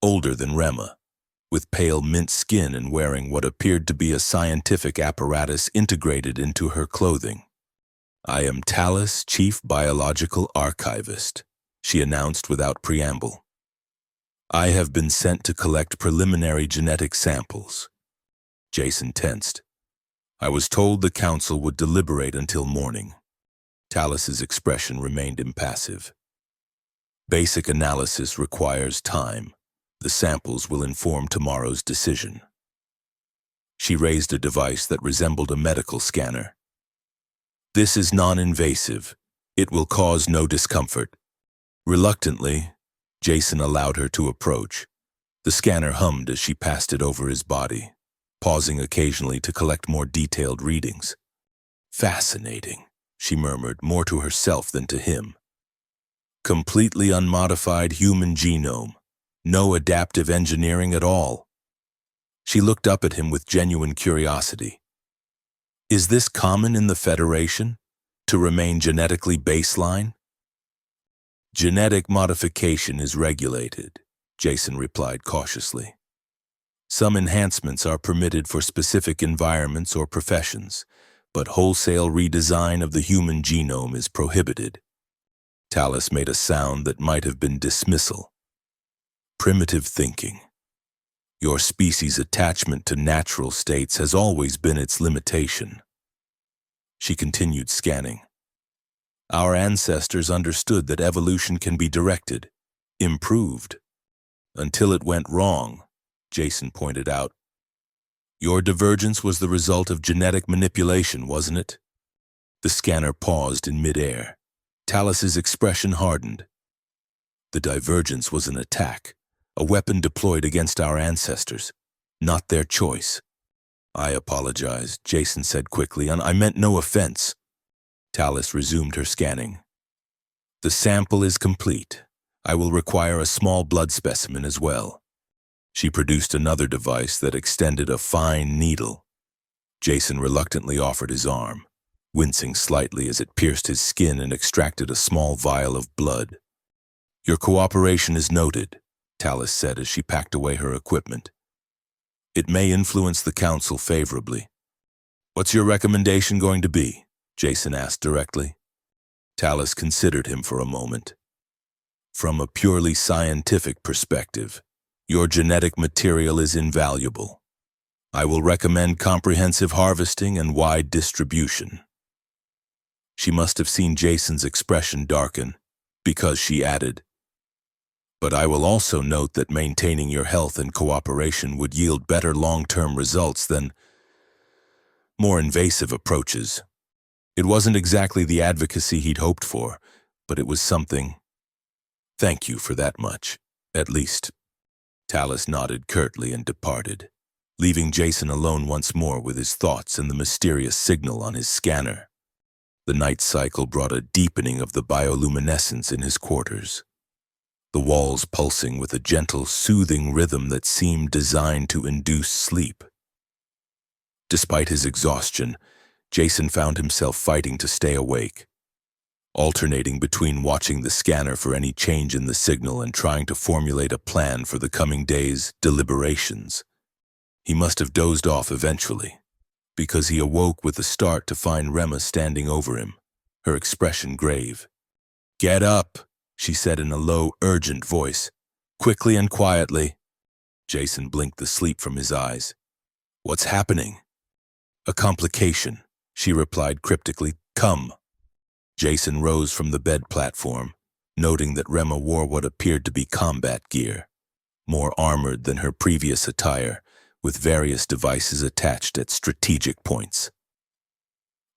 older than Rema, with pale mint skin and wearing what appeared to be a scientific apparatus integrated into her clothing. I am Talus, Chief Biological Archivist, she announced without preamble. I have been sent to collect preliminary genetic samples. Jason tensed. I was told the council would deliberate until morning. Talus's expression remained impassive. Basic analysis requires time. The samples will inform tomorrow's decision. She raised a device that resembled a medical scanner. This is non-invasive. It will cause no discomfort. Reluctantly, Jason allowed her to approach. The scanner hummed as she passed it over his body, pausing occasionally to collect more detailed readings. Fascinating, she murmured, more to herself than to him. Completely unmodified human genome. No adaptive engineering at all. She looked up at him with genuine curiosity. Is this common in the Federation, to remain genetically baseline? Genetic modification is regulated, Jason replied cautiously. Some enhancements are permitted for specific environments or professions, but wholesale redesign of the human genome is prohibited. Talus made a sound that might have been dismissal. Primitive thinking. Your species' attachment to natural states has always been its limitation. She continued scanning. Our ancestors understood that evolution can be directed, improved, until it went wrong, Jason pointed out. Your divergence was the result of genetic manipulation, wasn't it? The scanner paused in midair. Talus's expression hardened. The divergence was an attack, a weapon deployed against our ancestors, not their choice. I apologize, Jason said quickly, and I meant no offense. Talus resumed her scanning. The sample is complete. I will require a small blood specimen as well. She produced another device that extended a fine needle. Jason reluctantly offered his arm, wincing slightly as it pierced his skin and extracted a small vial of blood. Your cooperation is noted, Talus said as she packed away her equipment. It may influence the council favorably. What's your recommendation going to be? Jason asked directly. Talus considered him for a moment. From a purely scientific perspective, your genetic material is invaluable. I will recommend comprehensive harvesting and wide distribution. She must have seen Jason's expression darken, because she added, but I will also note that maintaining your health and cooperation would yield better long-term results than more invasive approaches. It wasn't exactly the advocacy he'd hoped for, but it was something. Thank you for that much, at least. Talus nodded curtly and departed, leaving Jason alone once more with his thoughts and the mysterious signal on his scanner. The night cycle brought a deepening of the bioluminescence in his quarters, the walls pulsing with a gentle, soothing rhythm that seemed designed to induce sleep. Despite his exhaustion, Jason found himself fighting to stay awake, alternating between watching the scanner for any change in the signal and trying to formulate a plan for the coming day's deliberations. He must have dozed off eventually, because he awoke with a start to find Rema standing over him, her expression grave. "Get up," she said in a low, urgent voice, quickly and quietly. Jason blinked the sleep from his eyes. "What's happening?" "A complication," she replied cryptically. "Come." Jason rose from the bed platform, noting that Rema wore what appeared to be combat gear, more armored than her previous attire, with various devices attached at strategic points.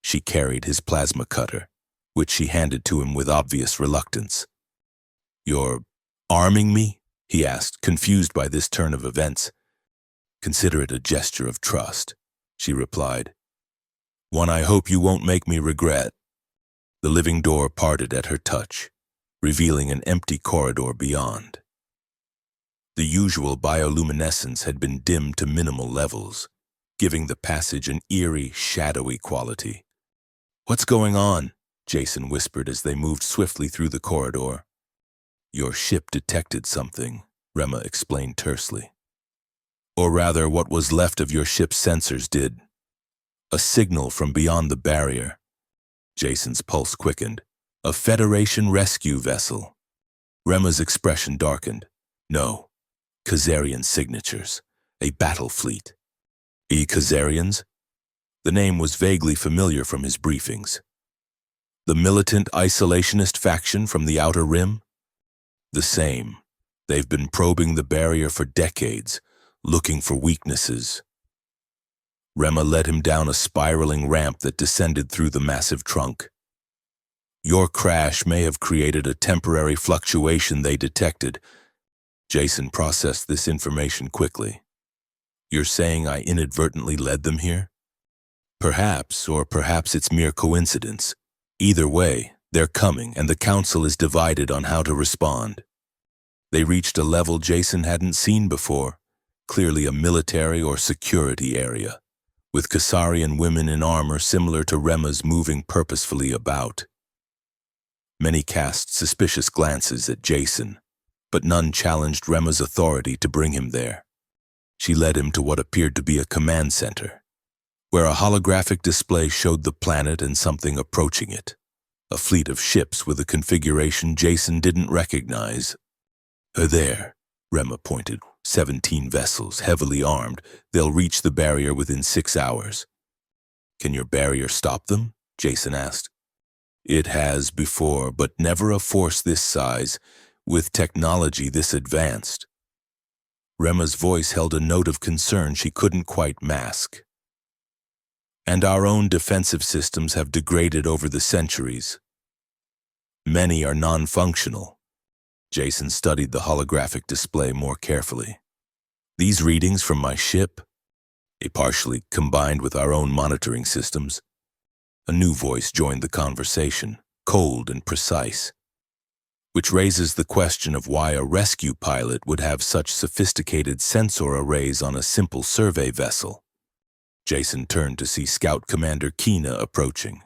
She carried his plasma cutter, which she handed to him with obvious reluctance. "You're arming me?" he asked, confused by this turn of events. "Consider it a gesture of trust," she replied. "One I hope you won't make me regret." The living door parted at her touch, revealing an empty corridor beyond. The usual bioluminescence had been dimmed to minimal levels, giving the passage an eerie, shadowy quality. "What's going on?" Jason whispered as they moved swiftly through the corridor. "Your ship detected something," Rema explained tersely. "Or rather, what was left of your ship's sensors did. A signal from beyond the barrier." Jason's pulse quickened. "A Federation rescue vessel." Rema's expression darkened. "No. Khazarian signatures. A battle fleet." Khazarians? The name was vaguely familiar from his briefings. The militant isolationist faction from the Outer Rim? The same. They've been probing the barrier for decades, looking for weaknesses. Rema led him down a spiraling ramp that descended through the massive trunk. "Your crash may have created a temporary fluctuation they detected." Jason processed this information quickly. "You're saying I inadvertently led them here?" "Perhaps, or perhaps it's mere coincidence. Either way, they're coming, and the council is divided on how to respond." They reached a level Jason hadn't seen before, clearly a military or security area, with Khazarian women in armor similar to Rema's moving purposefully about. Many cast suspicious glances at Jason, but none challenged Rema's authority to bring him there. She led him to what appeared to be a command center, where a holographic display showed the planet and something approaching it. A fleet of ships with a configuration Jason didn't recognize. "There," Rema pointed. 17 vessels, heavily armed. They'll reach the barrier within 6 hours. "Can your barrier stop them?" Jason asked. It has before, but never a force this size, with technology this advanced. Rema's voice held a note of concern she couldn't quite mask. And our own defensive systems have degraded over the centuries. Many are non-functional. Jason studied the holographic display more carefully. These readings from my ship, partially combined with our own monitoring systems. A new voice joined the conversation, cold and precise, which raises the question of why a rescue pilot would have such sophisticated sensor arrays on a simple survey vessel. Jason turned to see Scout Commander Kina approaching,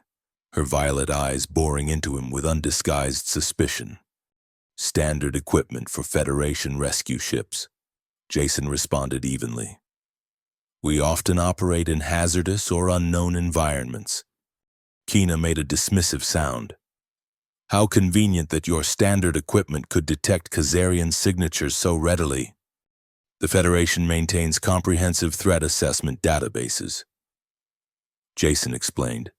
her violet eyes boring into him with undisguised suspicion. Standard equipment for Federation rescue ships, Jason responded evenly. We often operate in hazardous or unknown environments. Kina made a dismissive sound. How convenient that your standard equipment could detect Khazarian signatures so readily. The Federation maintains comprehensive threat assessment databases. Jason explained.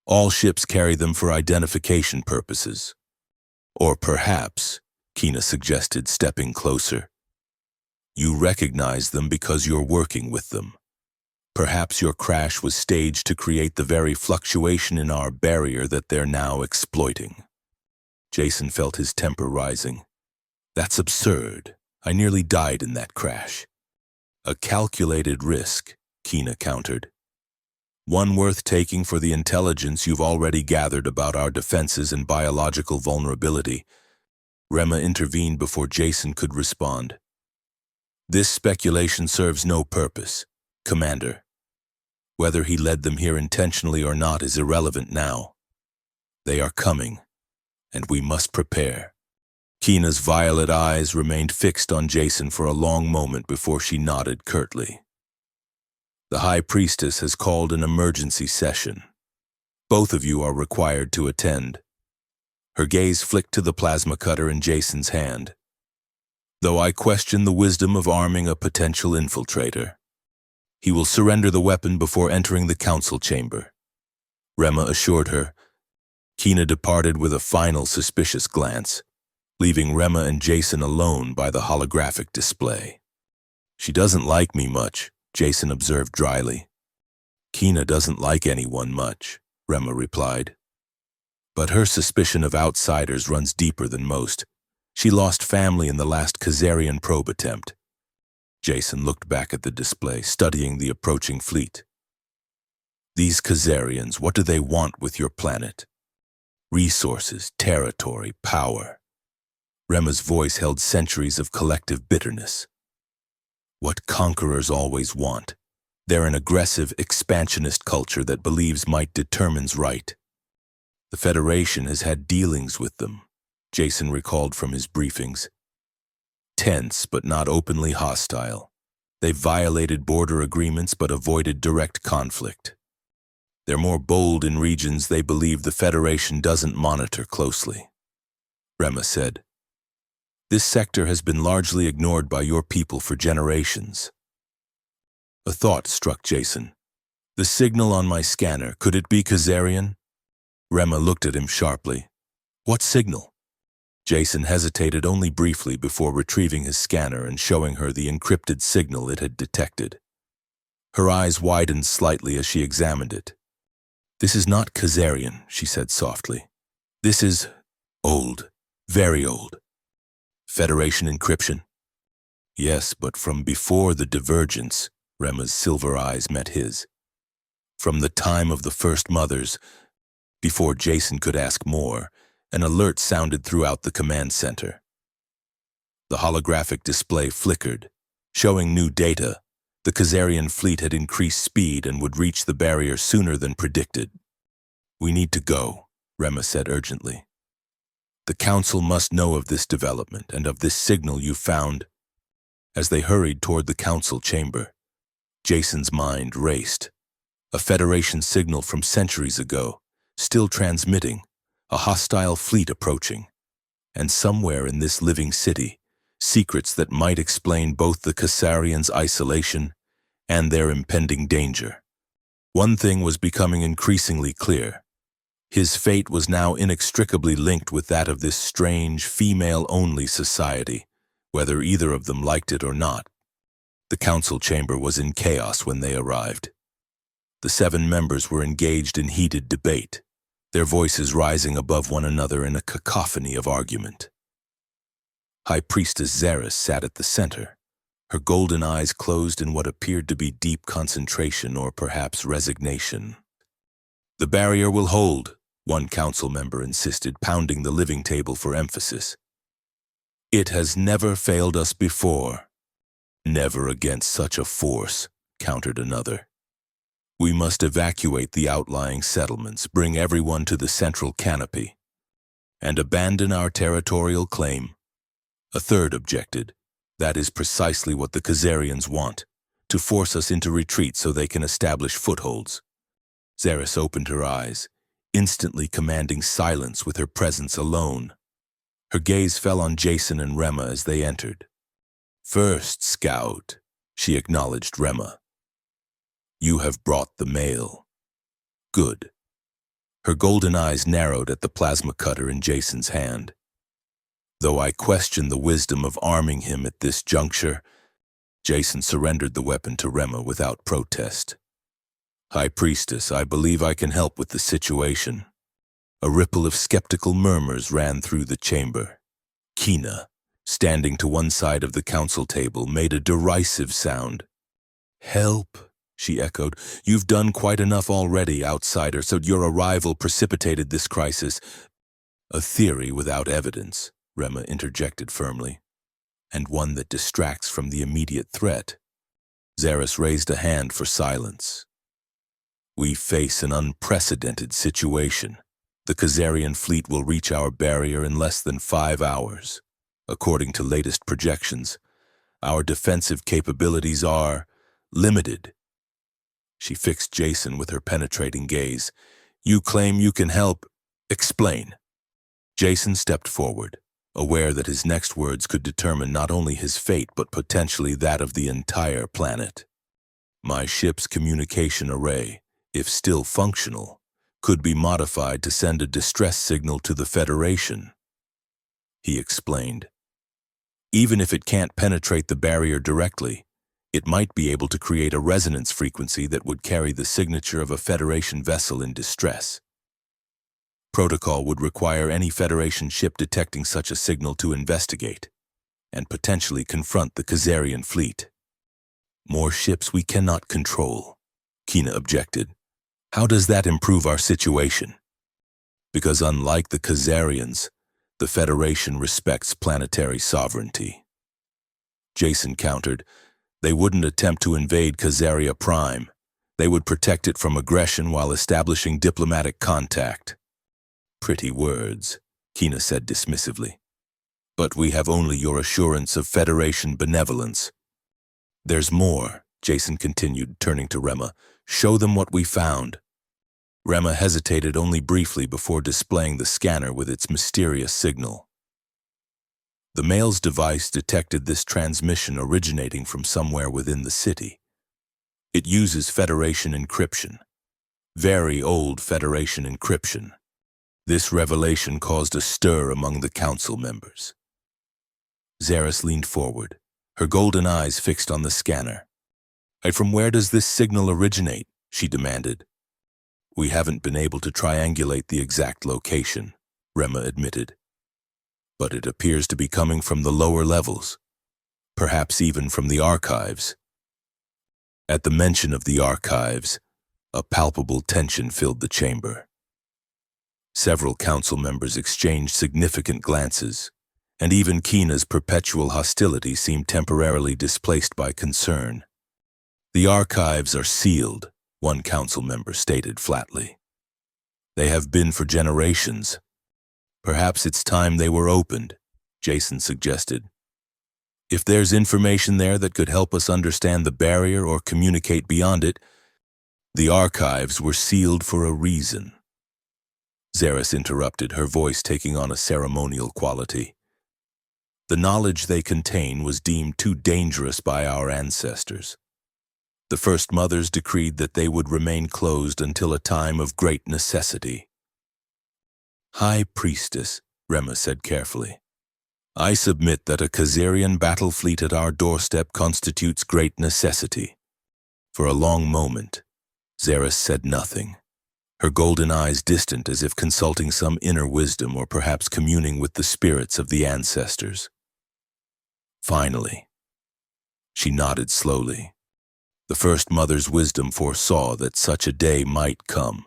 All ships carry them for identification purposes. Or perhaps, Kina suggested, stepping closer, you recognize them because you're working with them. Perhaps your crash was staged to create the very fluctuation in our barrier that they're now exploiting. Jason felt his temper rising. That's absurd. I nearly died in that crash. A calculated risk, Kina countered. One worth taking for the intelligence you've already gathered about our defenses and biological vulnerability. Rema intervened before Jason could respond. This speculation serves no purpose, Commander. Whether he led them here intentionally or not is irrelevant now. They are coming, and we must prepare. Kina's violet eyes remained fixed on Jason for a long moment before she nodded curtly. The High Priestess has called an emergency session. Both of you are required to attend. Her gaze flicked to the plasma cutter in Jason's hand. Though I question the wisdom of arming a potential infiltrator, he will surrender the weapon before entering the council chamber. Rema assured her. Kina departed with a final suspicious glance, leaving Rema and Jason alone by the holographic display. She doesn't like me much, Jason observed dryly. Kina doesn't like anyone much, Rema replied. But her suspicion of outsiders runs deeper than most. She lost family in the last Khazarian probe attempt. Jason looked back at the display, studying the approaching fleet. These Khazarians, what do they want with your planet? Resources, territory, power. Rema's voice held centuries of collective bitterness. What conquerors always want. They're an aggressive, expansionist culture that believes might determines right. The Federation has had dealings with them, Jason recalled from his briefings. Tense, but not openly hostile. They've violated border agreements but avoided direct conflict. They're more bold in regions they believe the Federation doesn't monitor closely. Rema said, this sector has been largely ignored by your people for generations. A thought struck Jason. The signal on my scanner, could it be Khazarian? Rema looked at him sharply. What signal? Jason hesitated only briefly before retrieving his scanner and showing her the encrypted signal it had detected. Her eyes widened slightly as she examined it. This is not Khazarian, she said softly. This is old, very old. Federation encryption? Yes, but from before the divergence, Rema's silver eyes met his. From the time of the first mothers, before Jason could ask more, an alert sounded throughout the command center. The holographic display flickered, showing new data. The Khazarian fleet had increased speed and would reach the barrier sooner than predicted. We need to go, Rema said urgently. The Council must know of this development and of this signal you found. As they hurried toward the Council chamber, Jason's mind raced. A Federation signal from centuries ago, still transmitting, a hostile fleet approaching, and somewhere in this living city, secrets that might explain both the Khazarians' isolation and their impending danger. One thing was becoming increasingly clear. His fate was now inextricably linked with that of this strange, female-only society, whether either of them liked it or not. The council chamber was in chaos when they arrived. The 7 members were engaged in heated debate, their voices rising above one another in a cacophony of argument. High Priestess Xeris sat at the center, her golden eyes closed in what appeared to be deep concentration or perhaps resignation. "The barrier will hold," one council member insisted, pounding the living table for emphasis. "It has never failed us before." "Never against such a force," countered another. "We must evacuate the outlying settlements, bring everyone to the central canopy, and abandon our territorial claim." A third objected. "That is precisely what the Khazarians want, to force us into retreat so they can establish footholds." Xeris opened her eyes, instantly commanding silence with her presence alone. Her gaze fell on Jason and Rema as they entered. "First, Scout," she acknowledged Rema. "You have brought the mail." "Good." Her golden eyes narrowed at the plasma cutter in Jason's hand. "Though I question the wisdom of arming him at this juncture," Jason surrendered the weapon to Rema without protest. "High Priestess, I believe I can help with the situation." A ripple of skeptical murmurs ran through the chamber. Kina, standing to one side of the council table, made a derisive sound. "Help," she echoed. "You've done quite enough already, outsider, so your arrival precipitated this crisis." "A theory without evidence," Rema interjected firmly, "and one that distracts from the immediate threat." Xeris raised a hand for silence. "We face an unprecedented situation. The Khazarian fleet will reach our barrier in less than 5 hours. According to latest projections, our defensive capabilities are limited." She fixed Jason with her penetrating gaze. "You claim you can help. Explain." Jason stepped forward, aware that his next words could determine not only his fate but potentially that of the entire planet. "My ship's communication array, if still functional, could be modified to send a distress signal to the Federation," he explained. "Even if it can't penetrate the barrier directly, it might be able to create a resonance frequency that would carry the signature of a Federation vessel in distress. Protocol would require any Federation ship detecting such a signal to investigate and potentially confront the Khazarian fleet." "More ships we cannot control," Kina objected. "How does that improve our situation?" "Because unlike the Khazarians, the Federation respects planetary sovereignty." Jason countered. "They wouldn't attempt to invade Khazaria Prime. They would protect it from aggression while establishing diplomatic contact." "Pretty words," Kina said dismissively. "But we have only your assurance of Federation benevolence." "There's more," Jason continued, turning to Rema. "Show them what we found." Rema hesitated only briefly before displaying the scanner with its mysterious signal. The mail's device detected this transmission originating from somewhere within the city. It uses Federation encryption. Very old Federation encryption. This revelation caused a stir among the council members. Xeris leaned forward, her golden eyes fixed on the scanner. "And from where does this signal originate?" she demanded. "We haven't been able to triangulate the exact location," Rema admitted. "But it appears to be coming from the lower levels, perhaps even from the archives." At the mention of the archives, a palpable tension filled the chamber. Several council members exchanged significant glances, and even Kina's perpetual hostility seemed temporarily displaced by concern. "The archives are sealed," one council member stated flatly. "They have been for generations. Perhaps it's time they were opened," Jason suggested. "If there's information there that could help us understand the barrier or communicate beyond it." "The archives were sealed for a reason," Xeris interrupted, her voice taking on a ceremonial quality. "The knowledge they contain was deemed too dangerous by our ancestors. The First Mothers decreed that they would remain closed until a time of great necessity. High Priestess, Rema said carefully. I submit that a Khazarian battle fleet at our doorstep constitutes great necessity. For a long moment, Xeris said nothing, her golden eyes distant as if consulting some inner wisdom or perhaps communing with the spirits of the ancestors. Finally, she nodded slowly. The First Mother's wisdom foresaw that such a day might come.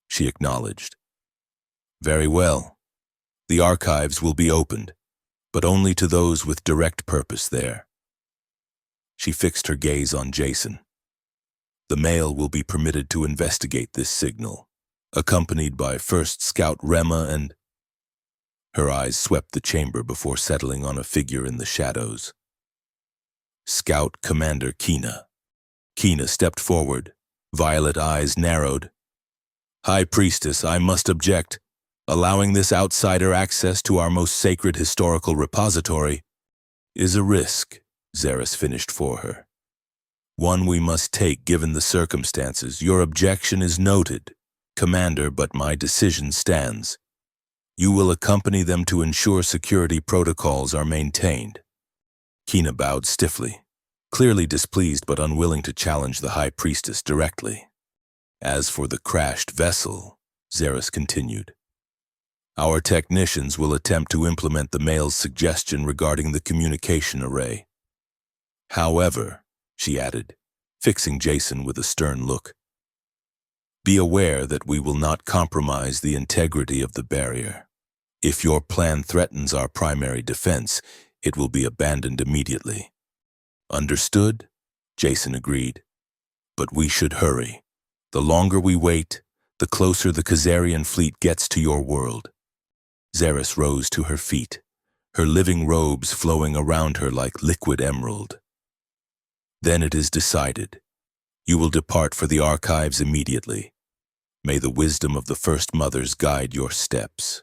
She acknowledged. Very well. The archives will be opened, but only to those with direct purpose there. She fixed her gaze on Jason. The male will be permitted to investigate this signal, accompanied by First Scout Rema and... Her eyes swept the chamber before settling on a figure in the shadows. Scout Commander Kina. Kina stepped forward, violet eyes narrowed. High Priestess, I must object. Allowing this outsider access to our most sacred historical repository is a risk, Xeris finished for her. One we must take given the circumstances. Your objection is noted, Commander, but my decision stands. You will accompany them to ensure security protocols are maintained. Kina bowed stiffly, clearly displeased but unwilling to challenge the High Priestess directly. As for the crashed vessel, Xeris continued, our technicians will attempt to implement the male's suggestion regarding the communication array. However, she added, fixing Jason with a stern look, be aware that we will not compromise the integrity of the barrier. If your plan threatens our primary defense, it will be abandoned immediately. Understood? Jason agreed. But we should hurry. The longer we wait, the closer the Khazarian fleet gets to your world. Xeris rose to her feet, her living robes flowing around her like liquid emerald. Then it is decided. You will depart for the archives immediately. May the wisdom of the First Mothers guide your steps.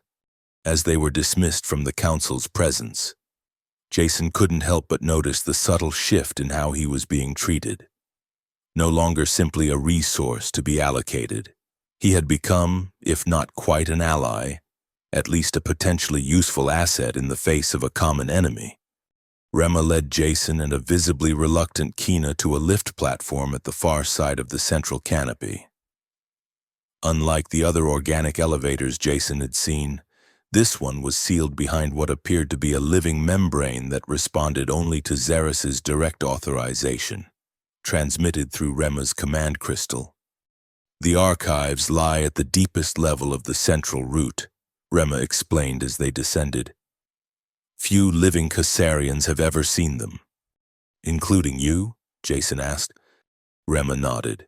As they were dismissed from the council's presence, Jason couldn't help but notice the subtle shift in how he was being treated. No longer simply a resource to be allocated, he had become, if not quite an ally, at least a potentially useful asset in the face of a common enemy. Rema led Jason and a visibly reluctant Kina to a lift platform at the far side of the central canopy. Unlike the other organic elevators Jason had seen, this one was sealed behind what appeared to be a living membrane that responded only to Xeris's direct authorization, transmitted through Rema's command crystal. The archives lie at the deepest level of the central route, Rema explained as they descended. Few living Khazarians have ever seen them. Including you? Jason asked. Rema nodded.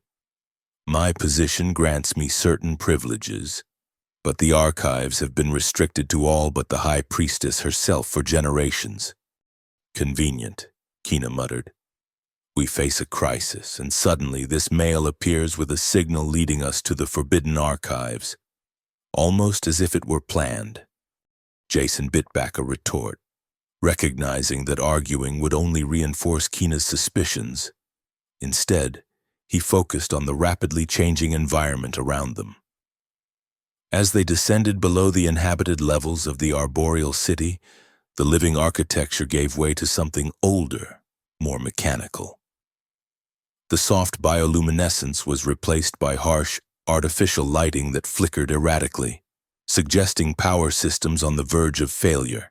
My position grants me certain privileges, but the archives have been restricted to all but the High Priestess herself for generations. Convenient, Kina muttered. We face a crisis, and suddenly this male appears with a signal leading us to the forbidden archives, almost as if it were planned. Jason bit back a retort, recognizing that arguing would only reinforce Kina's suspicions. Instead, he focused on the rapidly changing environment around them. As they descended below the inhabited levels of the arboreal city, the living architecture gave way to something older, more mechanical. The soft bioluminescence was replaced by harsh, artificial lighting that flickered erratically, suggesting power systems on the verge of failure.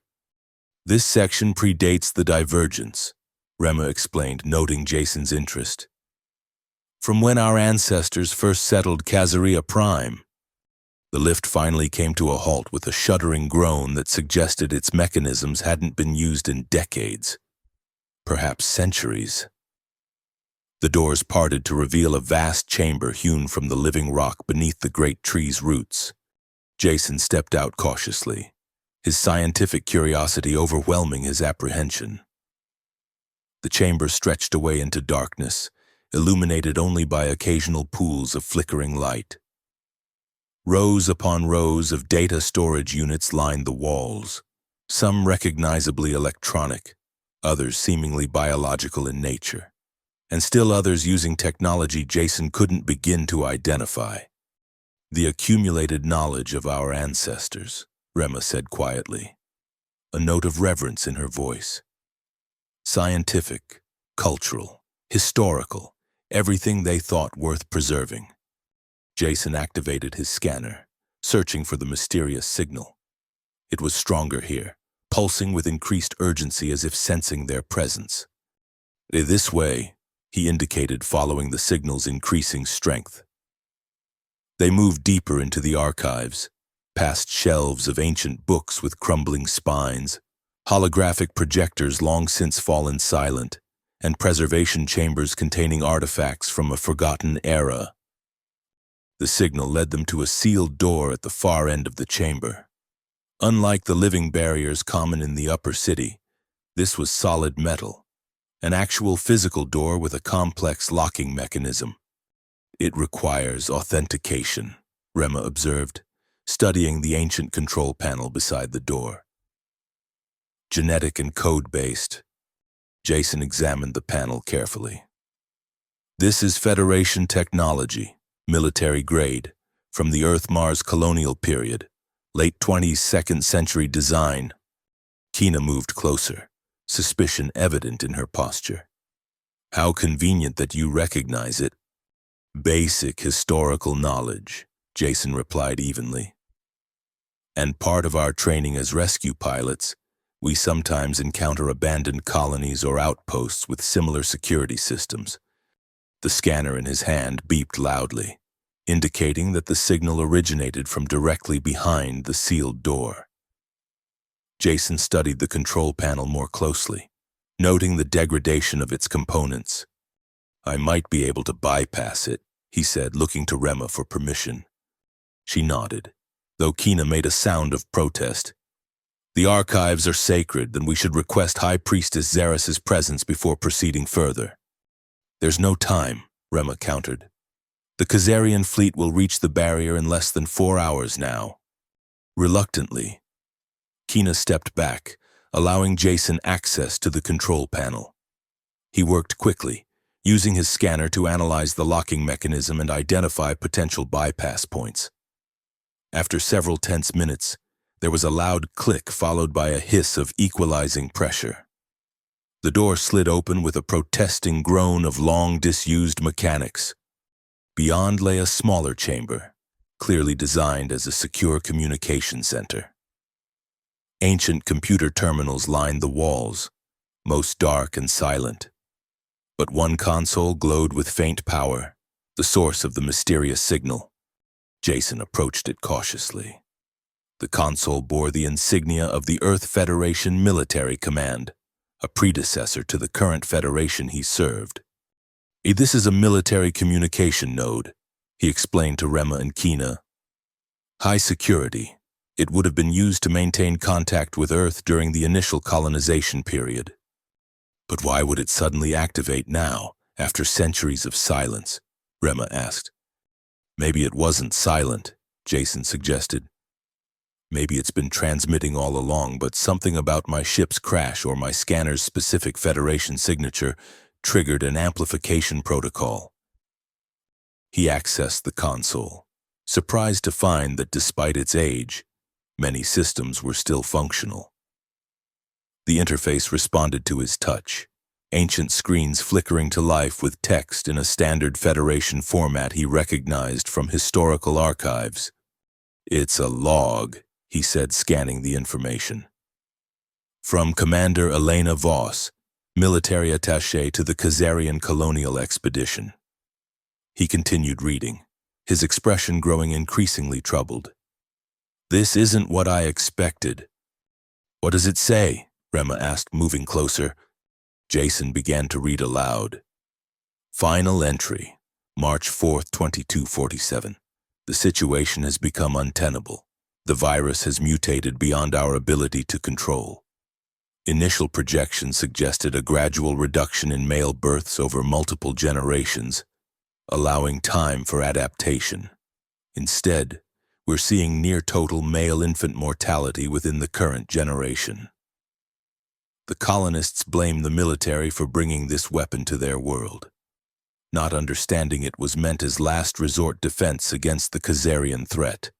This section predates the divergence, Rema explained, noting Jason's interest. From when our ancestors first settled Khazaria Prime, the lift finally came to a halt with a shuddering groan that suggested its mechanisms hadn't been used in decades, perhaps centuries. The doors parted to reveal a vast chamber hewn from the living rock beneath the great tree's roots. Jason stepped out cautiously, his scientific curiosity overwhelming his apprehension. The chamber stretched away into darkness, illuminated only by occasional pools of flickering light. Rows upon rows of data storage units lined the walls, some recognizably electronic, others seemingly biological in nature, and still others using technology Jason couldn't begin to identify. The accumulated knowledge of our ancestors, Rema said quietly, a note of reverence in her voice. Scientific, cultural, historical, everything they thought worth preserving. Jason activated his scanner, searching for the mysterious signal. It was stronger here, pulsing with increased urgency as if sensing their presence. This way, he indicated, following the signal's increasing strength. They moved deeper into the archives, past shelves of ancient books with crumbling spines, holographic projectors long since fallen silent, and preservation chambers containing artifacts from a forgotten era. The signal led them to a sealed door at the far end of the chamber. Unlike the living barriers common in the upper city, this was solid metal, an actual physical door with a complex locking mechanism. It requires authentication, Rema observed, studying the ancient control panel beside the door. Genetic and code-based. Jason examined the panel carefully. This is Federation technology, military grade, from the Earth-Mars colonial period, late 22nd century design. Kina moved closer, suspicion evident in her posture. How convenient that you recognize it. Basic historical knowledge, Jason replied evenly. And part of our training as rescue pilots, we sometimes encounter abandoned colonies or outposts with similar security systems. The scanner in his hand beeped loudly, indicating that the signal originated from directly behind the sealed door. Jason studied the control panel more closely, noting the degradation of its components. I might be able to bypass it, he said, looking to Rema for permission. She nodded, though Kina made a sound of protest. The archives are sacred, then we should request High Priestess Xeris' presence before proceeding further. There's no time, Rema countered. The Khazarian fleet will reach the barrier in less than 4 hours now. Reluctantly, Kina stepped back, allowing Jason access to the control panel. He worked quickly, using his scanner to analyze the locking mechanism and identify potential bypass points. After several tense minutes, there was a loud click followed by a hiss of equalizing pressure. The door slid open with a protesting groan of long-disused mechanics. Beyond lay a smaller chamber, clearly designed as a secure communication center. Ancient computer terminals lined the walls, most dark and silent. But one console glowed with faint power, the source of the mysterious signal. Jason approached it cautiously. The console bore the insignia of the Earth Federation Military Command, a predecessor to the current Federation he served. This is a military communication node, he explained to Rema and Kina. High security. It would have been used to maintain contact with Earth during the initial colonization period. But why would it suddenly activate now, after centuries of silence? Rema asked. Maybe it wasn't silent, Jason suggested. Maybe it's been transmitting all along, but something about my ship's crash or my scanner's specific Federation signature triggered an amplification protocol. He accessed the console, surprised to find that despite its age, many systems were still functional. The interface responded to his touch, ancient screens flickering to life with text in a standard Federation format he recognized from historical archives. It's a log, he said, scanning the information. From Commander Elena Voss, military attaché to the Khazarian colonial expedition. He continued reading, his expression growing increasingly troubled. This isn't what I expected. What does it say? Rema asked, moving closer. Jason began to read aloud. Final entry, March 4th, 2247. The situation has become untenable. The virus has mutated beyond our ability to control. Initial projections suggested a gradual reduction in male births over multiple generations, allowing time for adaptation. Instead, we're seeing near-total male infant mortality within the current generation. The colonists blame the military for bringing this weapon to their world. not understanding it was meant as last resort defense against the Khazarian threat.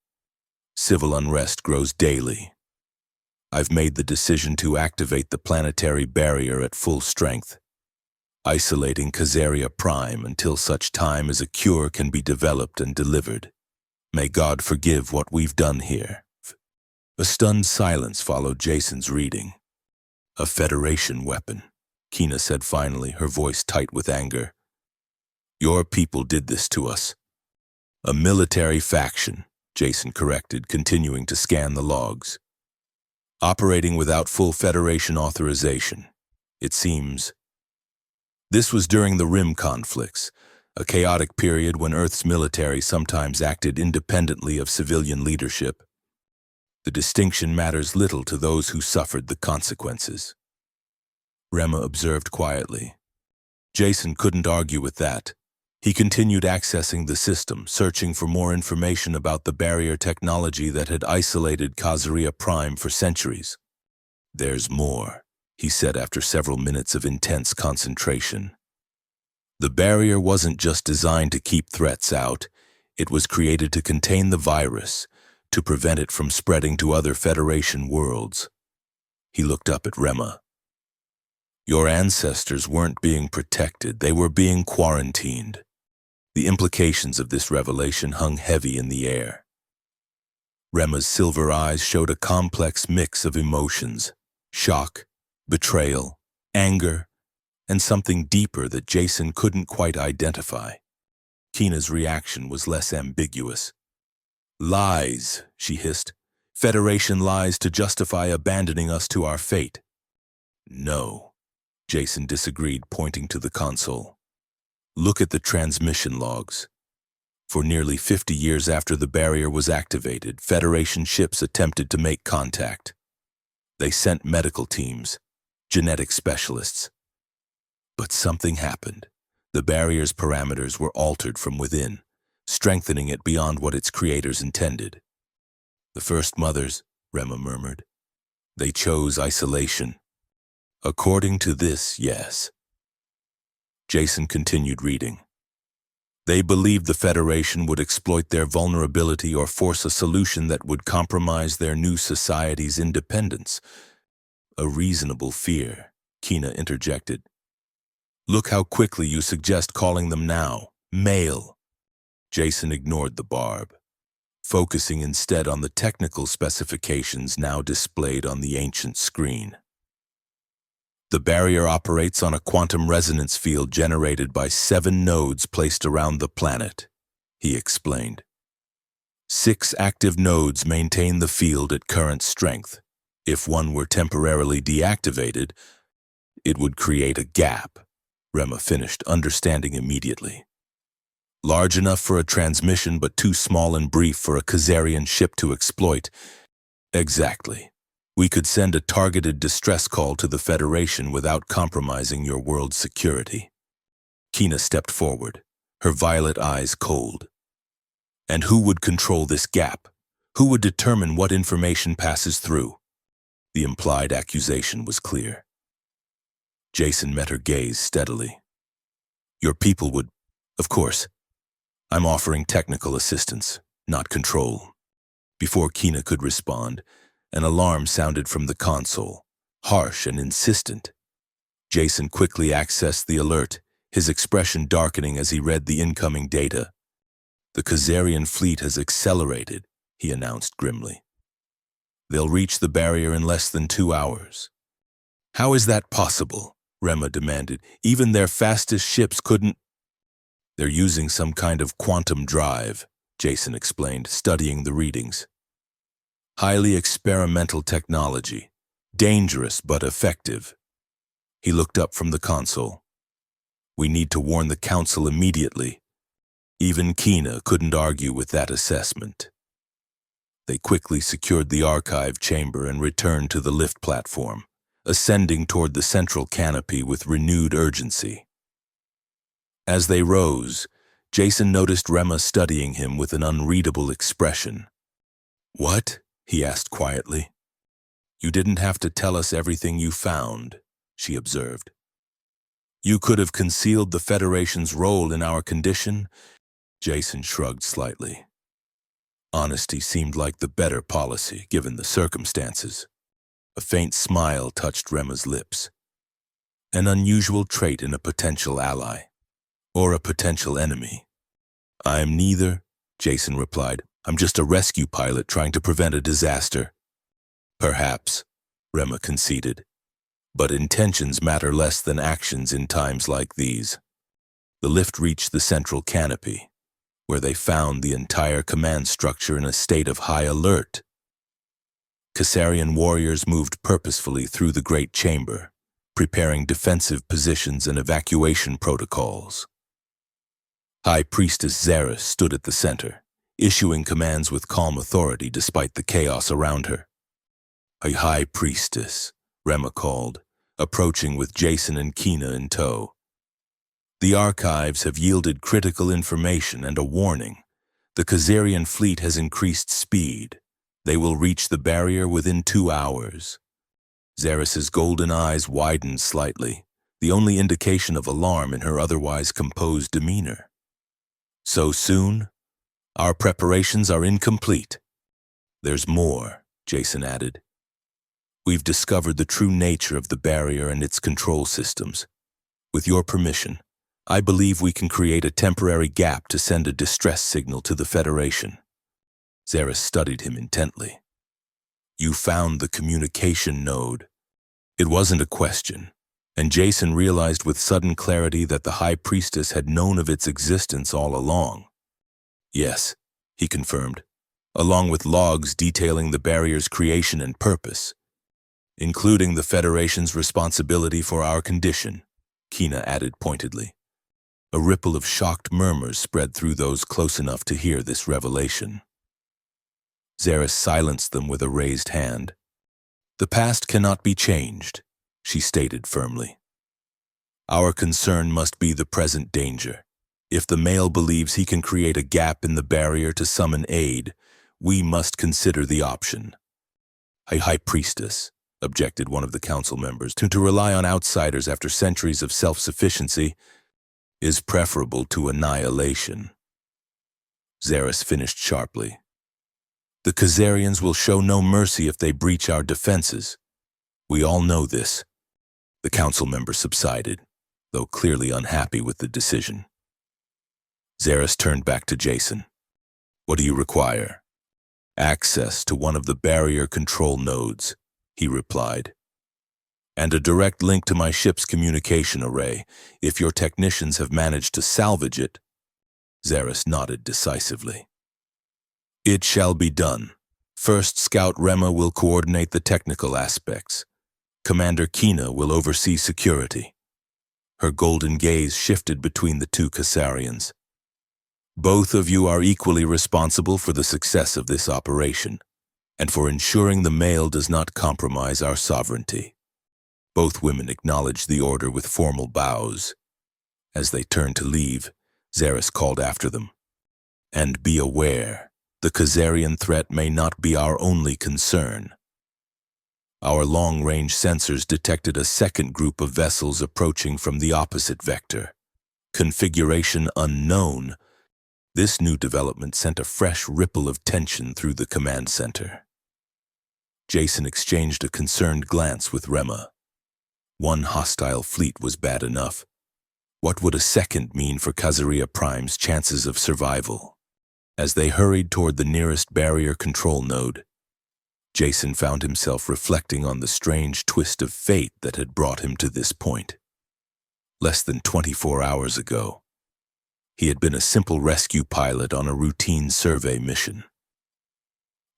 Civil unrest grows daily. I've made the decision to activate the planetary barrier at full strength, isolating Khazaria Prime until such time as a cure can be developed and delivered. May God forgive what we've done here. A stunned silence followed Jason's reading. A Federation weapon, Kina said finally, her voice tight with anger. Your people did this to us. A military faction, Jason corrected, continuing to scan the logs. Operating without full Federation authorization, it seems. This was during the Rim conflicts, a chaotic period when Earth's military sometimes acted independently of civilian leadership. The distinction matters little to those who suffered the consequences. Rema observed quietly. Jason couldn't argue with that. He continued accessing the system, searching for more information about the barrier technology that had isolated Khazaria Prime for centuries. There's more, he said after several minutes of intense concentration. The barrier wasn't just designed to keep threats out. It was created to contain the virus, to prevent it from spreading to other Federation worlds. He looked up at Rema. Your ancestors weren't being protected, they were being quarantined. The implications of this revelation hung heavy in the air. Rema's silver eyes showed a complex mix of emotions: shock, betrayal, anger, and something deeper that Jason couldn't quite identify. Kina's reaction was less ambiguous. Lies, she hissed. Federation lies to justify abandoning us to our fate. No, Jason disagreed, pointing to the console. Look at the transmission logs. For nearly 50 years after the barrier was activated, Federation ships attempted to make contact. They sent medical teams, genetic specialists. But something happened. The barrier's parameters were altered from within, strengthening it beyond what its creators intended. The First Mothers, Rema murmured. They chose isolation. According to this, yes. Jason continued reading. They believed the Federation would exploit their vulnerability or force a solution that would compromise their new society's independence. A reasonable fear, Kina interjected. Look how quickly you suggest calling them now, male. Jason ignored the barb, focusing instead on the technical specifications now displayed on the ancient screen. The barrier operates on a quantum resonance field generated by 7 nodes placed around the planet, he explained. 6 active nodes maintain the field at current strength. If one were temporarily deactivated, it would create a gap, Rema finished, understanding immediately. Large enough for a transmission, but too small and brief for a Khazarian ship to exploit. Exactly. We could send a targeted distress call to the Federation without compromising your world's security. Kina stepped forward, her violet eyes cold. And who would control this gap? Who would determine what information passes through? The implied accusation was clear. Jason met her gaze steadily. Your people would, of course. I'm offering technical assistance, not control. Before Kina could respond, an alarm sounded from the console, harsh and insistent. Jason quickly accessed the alert, his expression darkening as he read the incoming data. The Khazarian fleet has accelerated, he announced grimly. They'll reach the barrier in less than 2 hours. How is that possible? Rema demanded. Even their fastest ships couldn't. They're using some kind of quantum drive, Jason explained, studying the readings. Highly experimental technology, dangerous but effective. He looked up from the console. We need to warn the Council immediately. Even Kina couldn't argue with that assessment. They quickly secured the archive chamber and returned to the lift platform, ascending toward the central canopy with renewed urgency. As they rose, Jason noticed Rema studying him with an unreadable expression. What? He asked quietly. You didn't have to tell us everything you found, she observed. You could have concealed the Federation's role in our condition? Jason shrugged slightly. Honesty seemed like the better policy, given the circumstances. A faint smile touched Rema's lips. An unusual trait in a potential ally. Or a potential enemy. I am neither, Jason replied. I'm just a rescue pilot trying to prevent a disaster. Perhaps, Rema conceded. But intentions matter less than actions in times like these. The lift reached the central canopy, where they found the entire command structure in a state of high alert. Caesarian warriors moved purposefully through the great chamber, preparing defensive positions and evacuation protocols. High Priestess Xeris stood at the center, issuing commands with calm authority despite the chaos around her. A High Priestess, Rema called, approaching with Jason and Kina in tow. The archives have yielded critical information and a warning. The Caesarian fleet has increased speed. They will reach the barrier within 2 hours. Xeris's golden eyes widened slightly, the only indication of alarm in her otherwise composed demeanor. So soon? Our preparations are incomplete. There's more, Jason added. We've discovered the true nature of the barrier and its control systems. With your permission, I believe we can create a temporary gap to send a distress signal to the Federation. Xeris studied him intently. You found the communication node. It wasn't a question, and Jason realized with sudden clarity that the High Priestess had known of its existence all along. Yes, he confirmed, along with logs detailing the barrier's creation and purpose, including the Federation's responsibility for our condition, Kina added pointedly. A ripple of shocked murmurs spread through those close enough to hear this revelation. Xeris silenced them with a raised hand. The past cannot be changed, she stated firmly. Our concern must be the present danger. If the male believes he can create a gap in the barrier to summon aid, we must consider the option. A High Priestess, objected one of the council members, to rely on outsiders after centuries of self-sufficiency is preferable to annihilation. Xeris finished sharply. The Caesarians will show no mercy if they breach our defenses. We all know this. The council member subsided, though clearly unhappy with the decision. Xeris turned back to Jason. What do you require? Access to one of the barrier control nodes, he replied. And a direct link to my ship's communication array, if your technicians have managed to salvage it. Xeris nodded decisively. It shall be done. First Scout Rema will coordinate the technical aspects. Commander Kina will oversee security. Her golden gaze shifted between the two Caesarians. Both of you are equally responsible for the success of this operation, and for ensuring the male does not compromise our sovereignty. Both women acknowledged the order with formal bows. As they turned to leave, Xeris called after them. And be aware, the Caesarian threat may not be our only concern. Our long-range sensors detected a second group of vessels approaching from the opposite vector. Configuration unknown. This new development sent a fresh ripple of tension through the command center. Jason exchanged a concerned glance with Rema. One hostile fleet was bad enough. What would a second mean for Caesarea Prime's chances of survival? As they hurried toward the nearest barrier control node, Jason found himself reflecting on the strange twist of fate that had brought him to this point. Less than 24 hours ago, he had been a simple rescue pilot on a routine survey mission.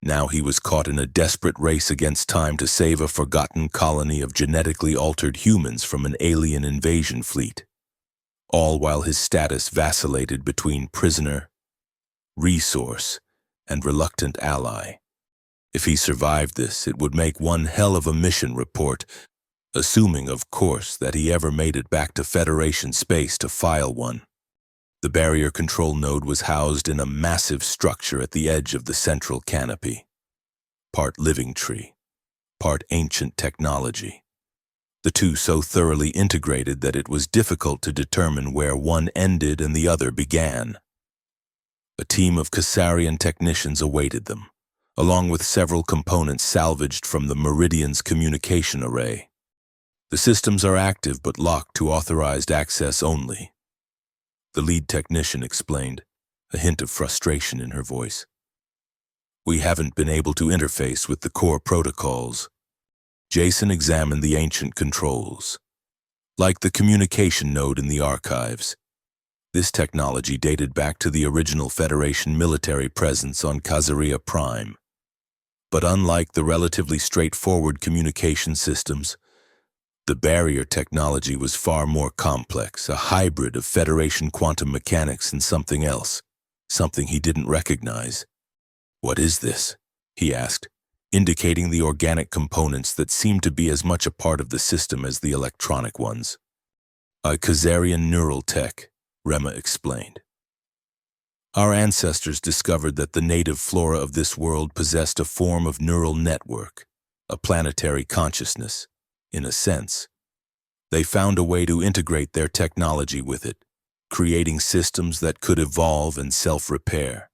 Now he was caught in a desperate race against time to save a forgotten colony of genetically altered humans from an alien invasion fleet, all while his status vacillated between prisoner, resource, and reluctant ally. If he survived this, it would make one hell of a mission report, assuming, of course, that he ever made it back to Federation space to file one. The barrier control node was housed in a massive structure at the edge of the central canopy. Part living tree, part ancient technology. the two so thoroughly integrated that it was difficult to determine where one ended and the other began. A team of Caesarian technicians awaited them, along with several components salvaged from the Meridian's communication array. The systems are active but locked to authorized access only, the lead technician explained, a hint of frustration in her voice. We haven't been able to interface with the core protocols. Jason examined the ancient controls. Like the communication node in the archives, this technology dated back to the original Federation military presence on Caesarea Prime. But unlike the relatively straightforward communication systems, the barrier technology was far more complex, a hybrid of Federation quantum mechanics and something else, something he didn't recognize. What is this? He asked, indicating the organic components that seemed to be as much a part of the system as the electronic ones. A Caesarian neural tech, Rema explained. Our ancestors discovered that the native flora of this world possessed a form of neural network, a planetary consciousness, in a sense. They found a way to integrate their technology with it, creating systems that could evolve and self-repair.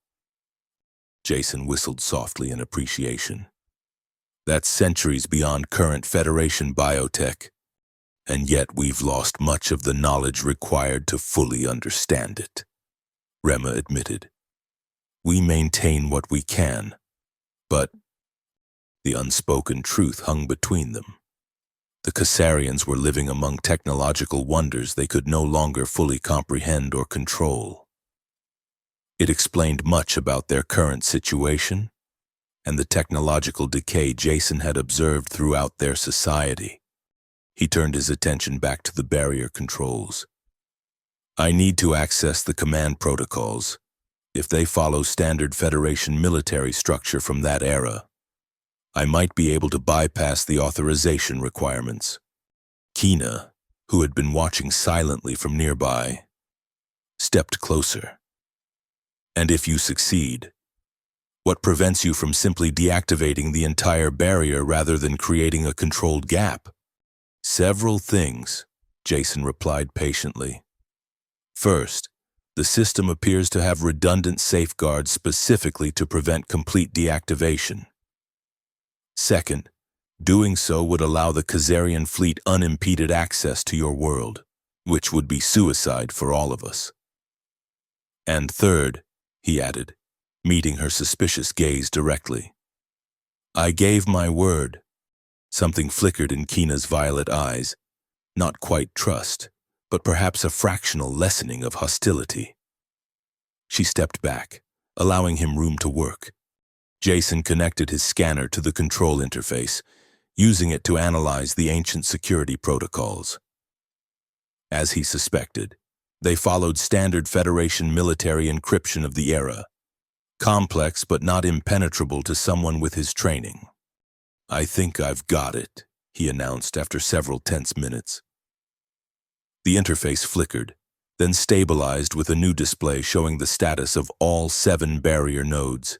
Jason whistled softly in appreciation. That's centuries beyond current Federation biotech, and yet we've lost much of the knowledge required to fully understand it, Rema admitted. We maintain what we can, but the unspoken truth hung between them. The Caesarians were living among technological wonders they could no longer fully comprehend or control. It explained much about their current situation and the technological decay Jason had observed throughout their society. He turned his attention back to the barrier controls. I need to access the command protocols. If they follow standard Federation military structure from that era, I might be able to bypass the authorization requirements. Kina, who had been watching silently from nearby, stepped closer. And if you succeed, what prevents you from simply deactivating the entire barrier rather than creating a controlled gap? Several things, Jason replied patiently. First, the system appears to have redundant safeguards specifically to prevent complete deactivation. Second, doing so would allow the Caesarian fleet unimpeded access to your world, which would be suicide for all of us. And third, he added, meeting her suspicious gaze directly, I gave my word. Something flickered in Kina's violet eyes, not quite trust, but perhaps a fractional lessening of hostility. She stepped back, allowing him room to work. Jason connected his scanner to the control interface, using it to analyze the ancient security protocols. As he suspected, they followed standard Federation military encryption of the era, complex but not impenetrable to someone with his training. I think I've got it, he announced after several tense minutes. The interface flickered, then stabilized with a new display showing the status of all 7 barrier nodes.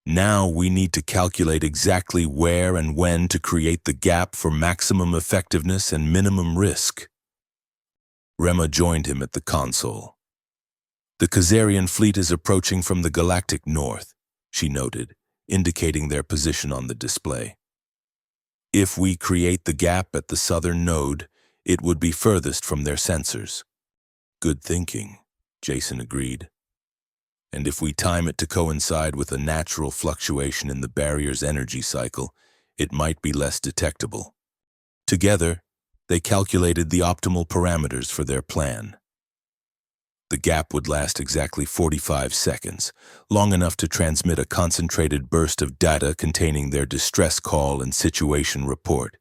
Now we need to calculate exactly where and when to create the gap for maximum effectiveness and minimum risk. Rema joined him at the console. The Caesarian fleet is approaching from the galactic north, she noted, indicating their position on the display. If we create the gap at the southern node, it would be furthest from their sensors. Good thinking, Jason agreed. And if we time it to coincide with a natural fluctuation in the barrier's energy cycle, it might be less detectable. Together, they calculated the optimal parameters for their plan. The gap would last exactly 45 seconds, long enough to transmit a concentrated burst of data containing their distress call and situation report,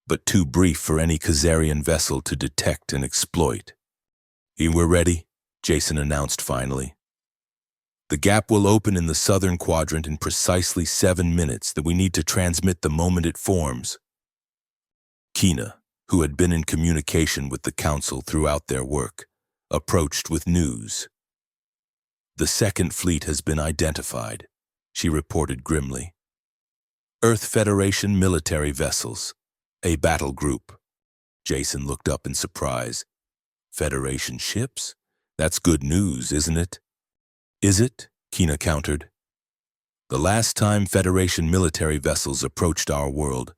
but too brief for any Caesarian vessel to detect and exploit. We're ready, Jason announced finally. The gap will open in the southern quadrant in precisely 7 minutes that we need to transmit the moment it forms. Kina, who had been in communication with the Council throughout their work, approached with news. The Second Fleet has been identified, she reported grimly. Earth Federation military vessels, A battle group. Jason looked up in surprise. Federation ships? That's good news, isn't it? Is it? Kina countered. The last time Federation military vessels approached our world,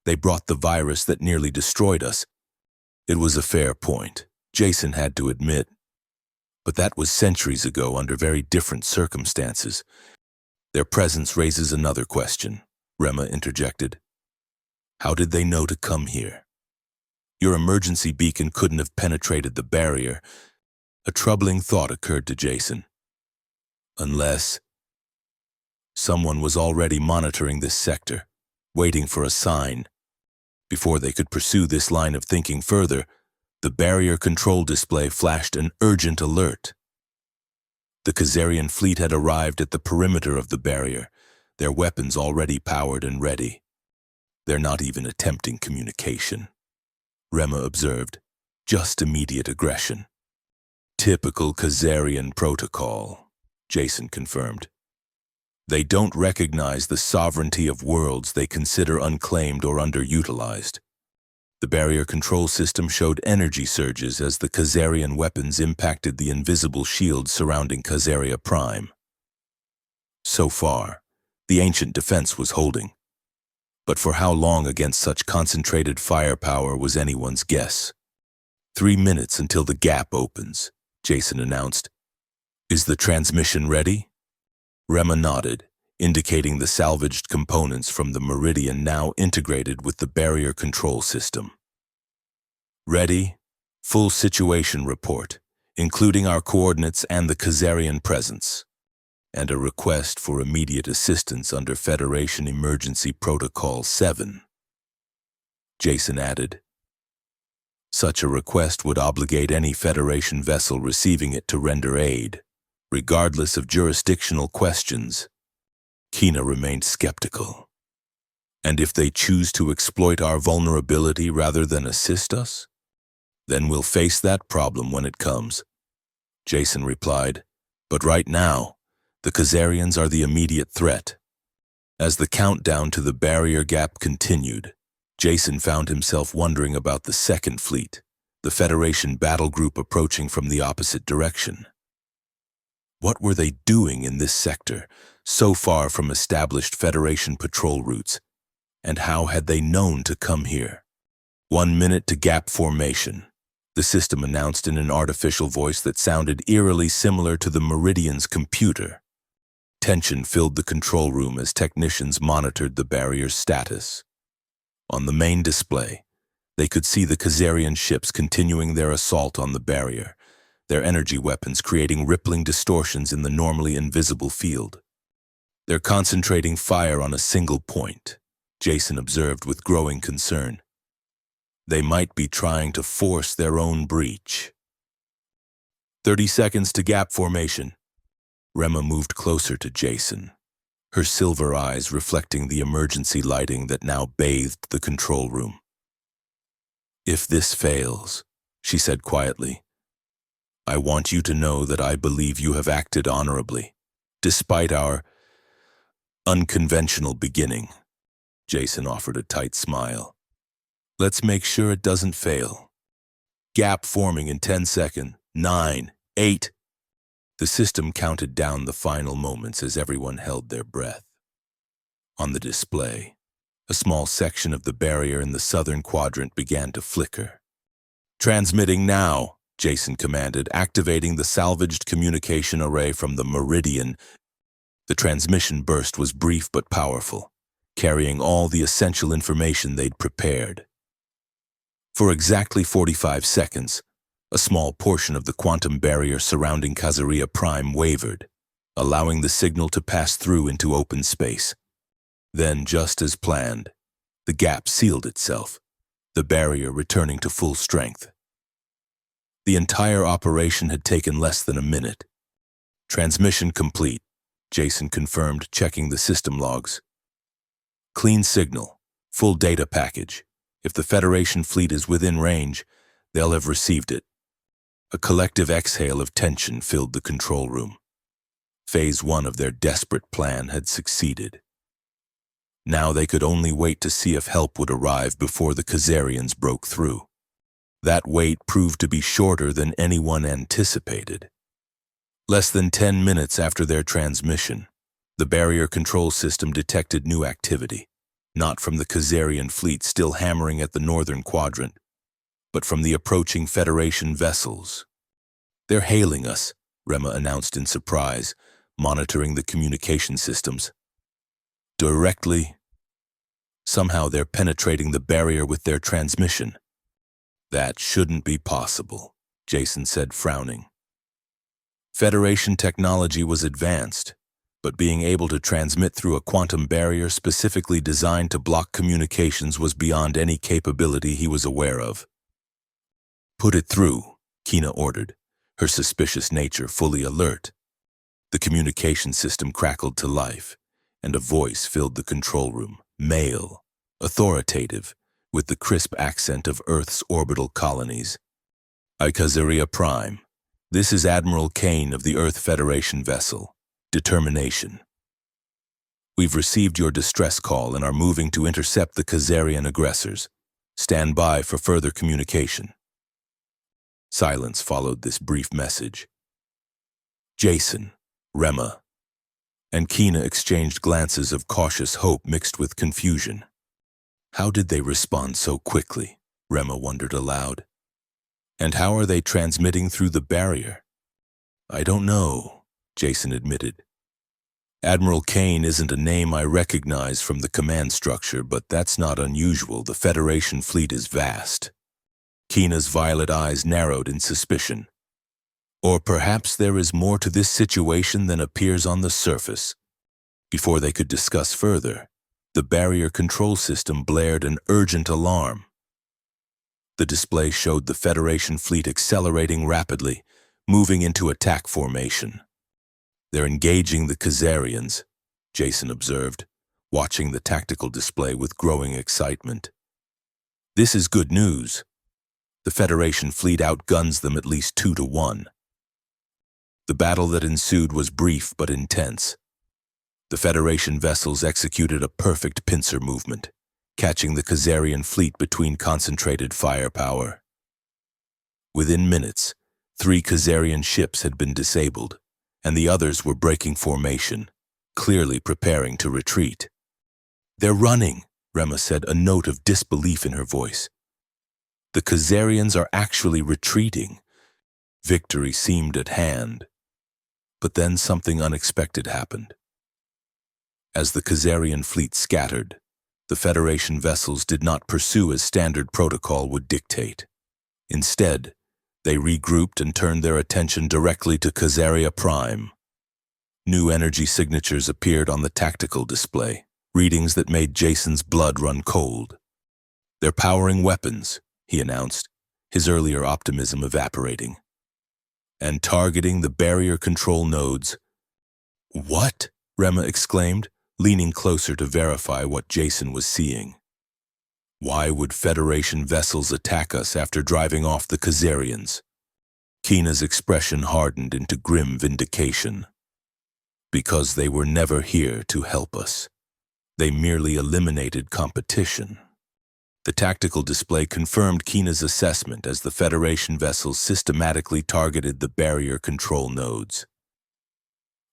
they brought the virus that nearly destroyed us. It was a fair point, Jason had to admit. But that was centuries ago under very different circumstances. Their presence raises another question, Rema interjected. How did they know to come here? Your emergency beacon couldn't have penetrated the barrier. A troubling thought occurred to Jason. Unless someone was already monitoring this sector, waiting for a sign. Before they could pursue this line of thinking further, the barrier control display flashed an urgent alert. The Khazarian fleet had arrived at the perimeter of the barrier, their weapons already powered and ready. They're not even attempting communication, Rema observed. Just immediate aggression. Typical Khazarian protocol, Jason confirmed. They don't recognize the sovereignty of worlds they consider unclaimed or underutilized. The barrier control system showed energy surges as the Khazarian weapons impacted the invisible shield surrounding Khazaria Prime. So far, the ancient defense was holding. But for how long against such concentrated firepower was anyone's guess. 3 minutes until the gap opens, Jason announced. Is the transmission ready? Rema nodded, indicating the salvaged components from the Meridian now integrated with the barrier control system. Ready? Full situation report, including our coordinates and the Khazarian presence, and a request for immediate assistance under Federation Emergency Protocol 7. Jason added. Such a request would obligate any Federation vessel receiving it to render aid, regardless of jurisdictional questions. Kina remained skeptical. And if they choose to exploit our vulnerability rather than assist us? Then we'll face that problem when it comes. Jason replied, but right now, the Khazarians are the immediate threat. As the countdown to the barrier gap continued, Jason found himself wondering about the Second Fleet, the Federation battle group approaching from the opposite direction. What were they doing in this sector, so far from established Federation patrol routes, and how had they known to come here? 1 minute to gap formation, the system announced in an artificial voice that sounded eerily similar to the Meridian's computer. Tension filled the control room as technicians monitored the barrier's status. On the main display, they could see the Khazarian ships continuing their assault on the barrier, their energy weapons creating rippling distortions in the normally invisible field. They're concentrating fire on a single point, Jason observed with growing concern. They might be trying to force their own breach. 30 seconds to gap formation. Rema moved closer to Jason, her silver eyes reflecting the emergency lighting that now bathed the control room. If this fails, she said quietly, I want you to know that I believe you have acted honorably, despite our unconventional beginning. Jason offered a tight smile. Let's make sure it doesn't fail. Gap forming in 10 seconds. 9, 8. The system counted down the final moments as everyone held their breath. On the display, a small section of the barrier in the southern quadrant began to flicker. Transmitting now, Jason commanded, activating the salvaged communication array from the Meridian. The transmission burst was brief but powerful, carrying all the essential information they'd prepared. For exactly 45 seconds, a small portion of the quantum barrier surrounding Khazaria Prime wavered, allowing the signal to pass through into open space. Then, just as planned, the gap sealed itself, the barrier returning to full strength. The entire operation had taken less than a minute. Transmission complete, Jason confirmed, checking the system logs. Clean signal, full data package. If the Federation fleet is within range, they'll have received it. A collective exhale of tension filled the control room. Phase 1 of their desperate plan had succeeded. Now they could only wait to see if help would arrive before the Khazarians broke through. That wait proved to be shorter than anyone anticipated. Less than 10 minutes after their transmission, the barrier control system detected new activity, not from the Khazarian fleet still hammering at the northern quadrant, but from the approaching Federation vessels. "They're hailing us," Rema announced in surprise, monitoring the communication systems. "Directly? Somehow they're penetrating the barrier with their transmission." "That shouldn't be possible," Jason said, frowning. Federation technology was advanced, but being able to transmit through a quantum barrier specifically designed to block communications was beyond any capability he was aware of. "Put it through," Kina ordered, her suspicious nature fully alert. The communication system crackled to life, and a voice filled the control room, male, authoritative, with the crisp accent of Earth's orbital colonies. "Khazaria Prime, this is Admiral Kane of the Earth Federation vessel, Determination. We've received your distress call and are moving to intercept the Khazarian aggressors. Stand by for further communication." Silence followed this brief message. Jason, Rema, and Kina exchanged glances of cautious hope mixed with confusion. How did they respond so quickly? Rema wondered aloud. And how are they transmitting through the barrier? "I don't know," Jason admitted. "Admiral Kane isn't a name I recognize from the command structure, but that's not unusual. The Federation fleet is vast." Kina's violet eyes narrowed in suspicion. "Or perhaps there is more to this situation than appears on the surface." Before they could discuss further, the barrier control system blared an urgent alarm. The display showed the Federation fleet accelerating rapidly, moving into attack formation. "They're engaging the Khazarians," Jason observed, watching the tactical display with growing excitement. "This is good news. The Federation fleet outguns them at least 2-1. The battle that ensued was brief but intense. The Federation vessels executed a perfect pincer movement, catching the Khazarian fleet between concentrated firepower. Within minutes, 3 Khazarian ships had been disabled, and the others were breaking formation, clearly preparing to retreat. "They're running," Rema said, a note of disbelief in her voice. "The Khazarians are actually retreating." Victory seemed at hand. But then something unexpected happened. As the Khazarian fleet scattered, the Federation vessels did not pursue as standard protocol would dictate. Instead, they regrouped and turned their attention directly to Khazaria Prime. New energy signatures appeared on the tactical display, readings that made Jason's blood run cold. "They're powering weapons," he announced, his earlier optimism evaporating. "And targeting the barrier control nodes." "What?" Rema exclaimed, leaning closer to verify what Jason was seeing. "Why would Federation vessels attack us after driving off the Khazarians?" Kina's expression hardened into grim vindication. "Because they were never here to help us. They merely eliminated competition." The tactical display confirmed Kina's assessment as the Federation vessels systematically targeted the barrier control nodes.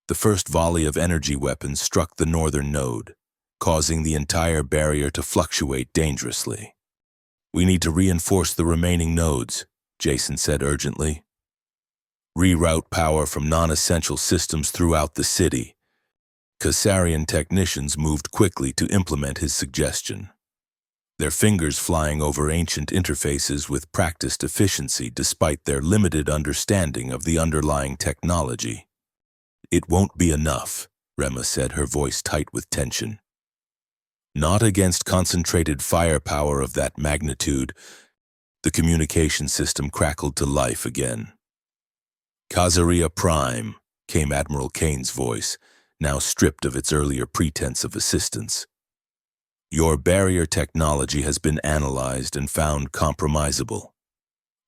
The first volley of energy weapons struck the northern node, causing the entire barrier to fluctuate dangerously. "We need to reinforce the remaining nodes," Jason said urgently. "Reroute power from non-essential systems throughout the city." Khazarian technicians moved quickly to implement his suggestion, their fingers flying over ancient interfaces with practiced efficiency despite their limited understanding of the underlying technology. "It won't be enough," Rema said, her voice tight with tension. "Not against concentrated firepower of that magnitude." The communication system crackled to life again. "Khazaria Prime," came Admiral Kane's voice, now stripped of its earlier pretense of assistance. "Your barrier technology has been analyzed and found compromisable.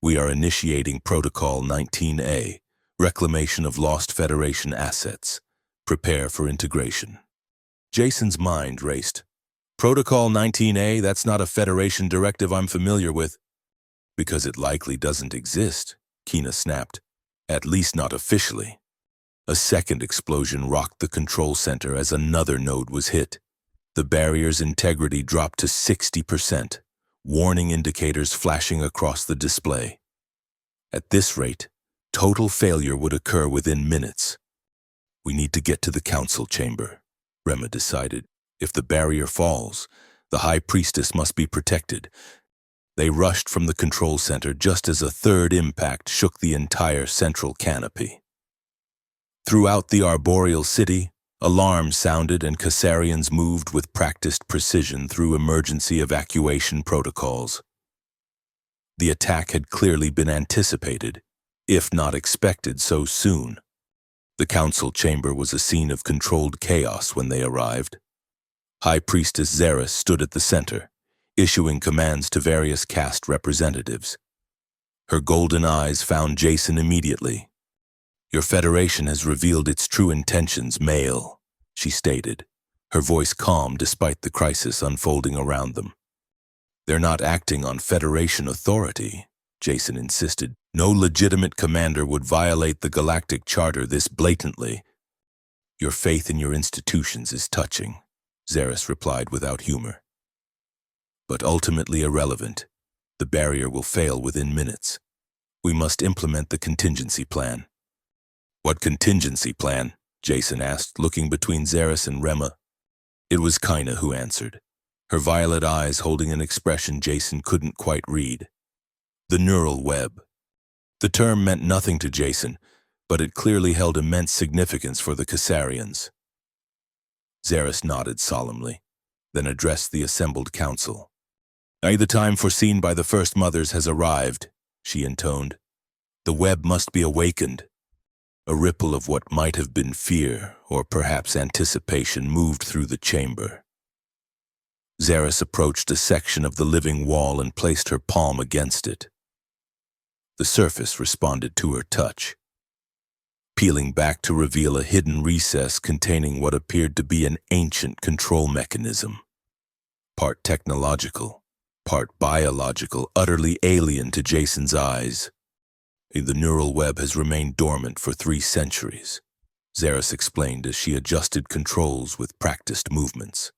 We are initiating Protocol 19A, Reclamation of Lost Federation Assets. Prepare for integration." Jason's mind raced. Protocol 19A, that's not a Federation directive I'm familiar with. Because it likely doesn't exist, Kina snapped. At least not officially. A second explosion rocked the control center as another node was hit. The barrier's integrity dropped to 60%, warning indicators flashing across the display. At this rate, total failure would occur within minutes. We need to get to the council chamber, Rema decided. If the barrier falls, the High Priestess must be protected. They rushed from the control center just as a third impact shook the entire central canopy. Throughout the arboreal city, alarms sounded and Cassarians moved with practiced precision through emergency evacuation protocols. The attack had clearly been anticipated, if not expected so soon. The council chamber was a scene of controlled chaos when they arrived. High Priestess Xeris stood at the center, issuing commands to various caste representatives. Her golden eyes found Jason immediately. "Your Federation has revealed its true intentions, male," she stated, her voice calm despite the crisis unfolding around them. "They're not acting on Federation authority," Jason insisted. "No legitimate commander would violate the Galactic Charter this blatantly." "Your faith in your institutions is touching," Xeris replied without humor. "But ultimately irrelevant. The barrier will fail within minutes. We must implement the contingency plan." "What contingency plan?" Jason asked, looking between Xeris and Rema. It was Kina who answered, her violet eyes holding an expression Jason couldn't quite read. "The neural web." The term meant nothing to Jason, but it clearly held immense significance for the Cassarians. Xeris nodded solemnly, then addressed the assembled council. "Now the time foreseen by the First Mothers has arrived," she intoned. "The web must be awakened." A ripple of what might have been fear, or perhaps anticipation, moved through the chamber. Xeris approached a section of the living wall and placed her palm against it. The surface responded to her touch, peeling back to reveal a hidden recess containing what appeared to be an ancient control mechanism. Part technological, part biological, utterly alien to Jason's eyes. "The neural web has remained dormant for 3 centuries, Xeris explained as she adjusted controls with practiced movements.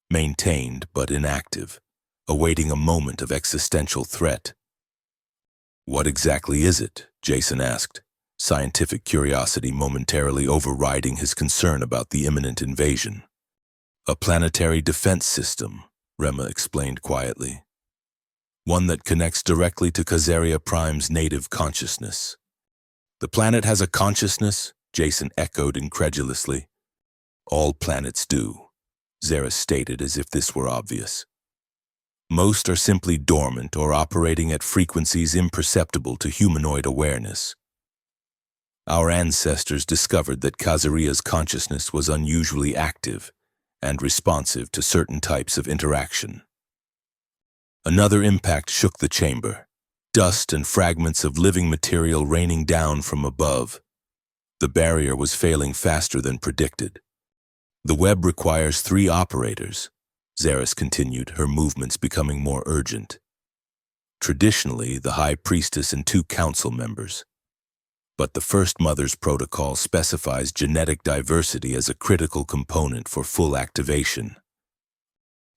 "Maintained but inactive, awaiting a moment of existential threat." "What exactly is it?" Jason asked, scientific curiosity momentarily overriding his concern about the imminent invasion. "A planetary defense system," Rema explained quietly. "One that connects directly to Khazaria Prime's native consciousness." "The planet has a consciousness?" Jason echoed incredulously. "All planets do," Xeris stated as if this were obvious. "Most are simply dormant or operating at frequencies imperceptible to humanoid awareness. Our ancestors discovered that Khazaria's consciousness was unusually active and responsive to certain types of interaction." Another impact shook the chamber, dust and fragments of living material raining down from above. The barrier was failing faster than predicted. "The web requires 3 operators," Xeris continued, her movements becoming more urgent. "Traditionally, the High Priestess and 2 council members. But the First Mother's protocol specifies genetic diversity as a critical component for full activation."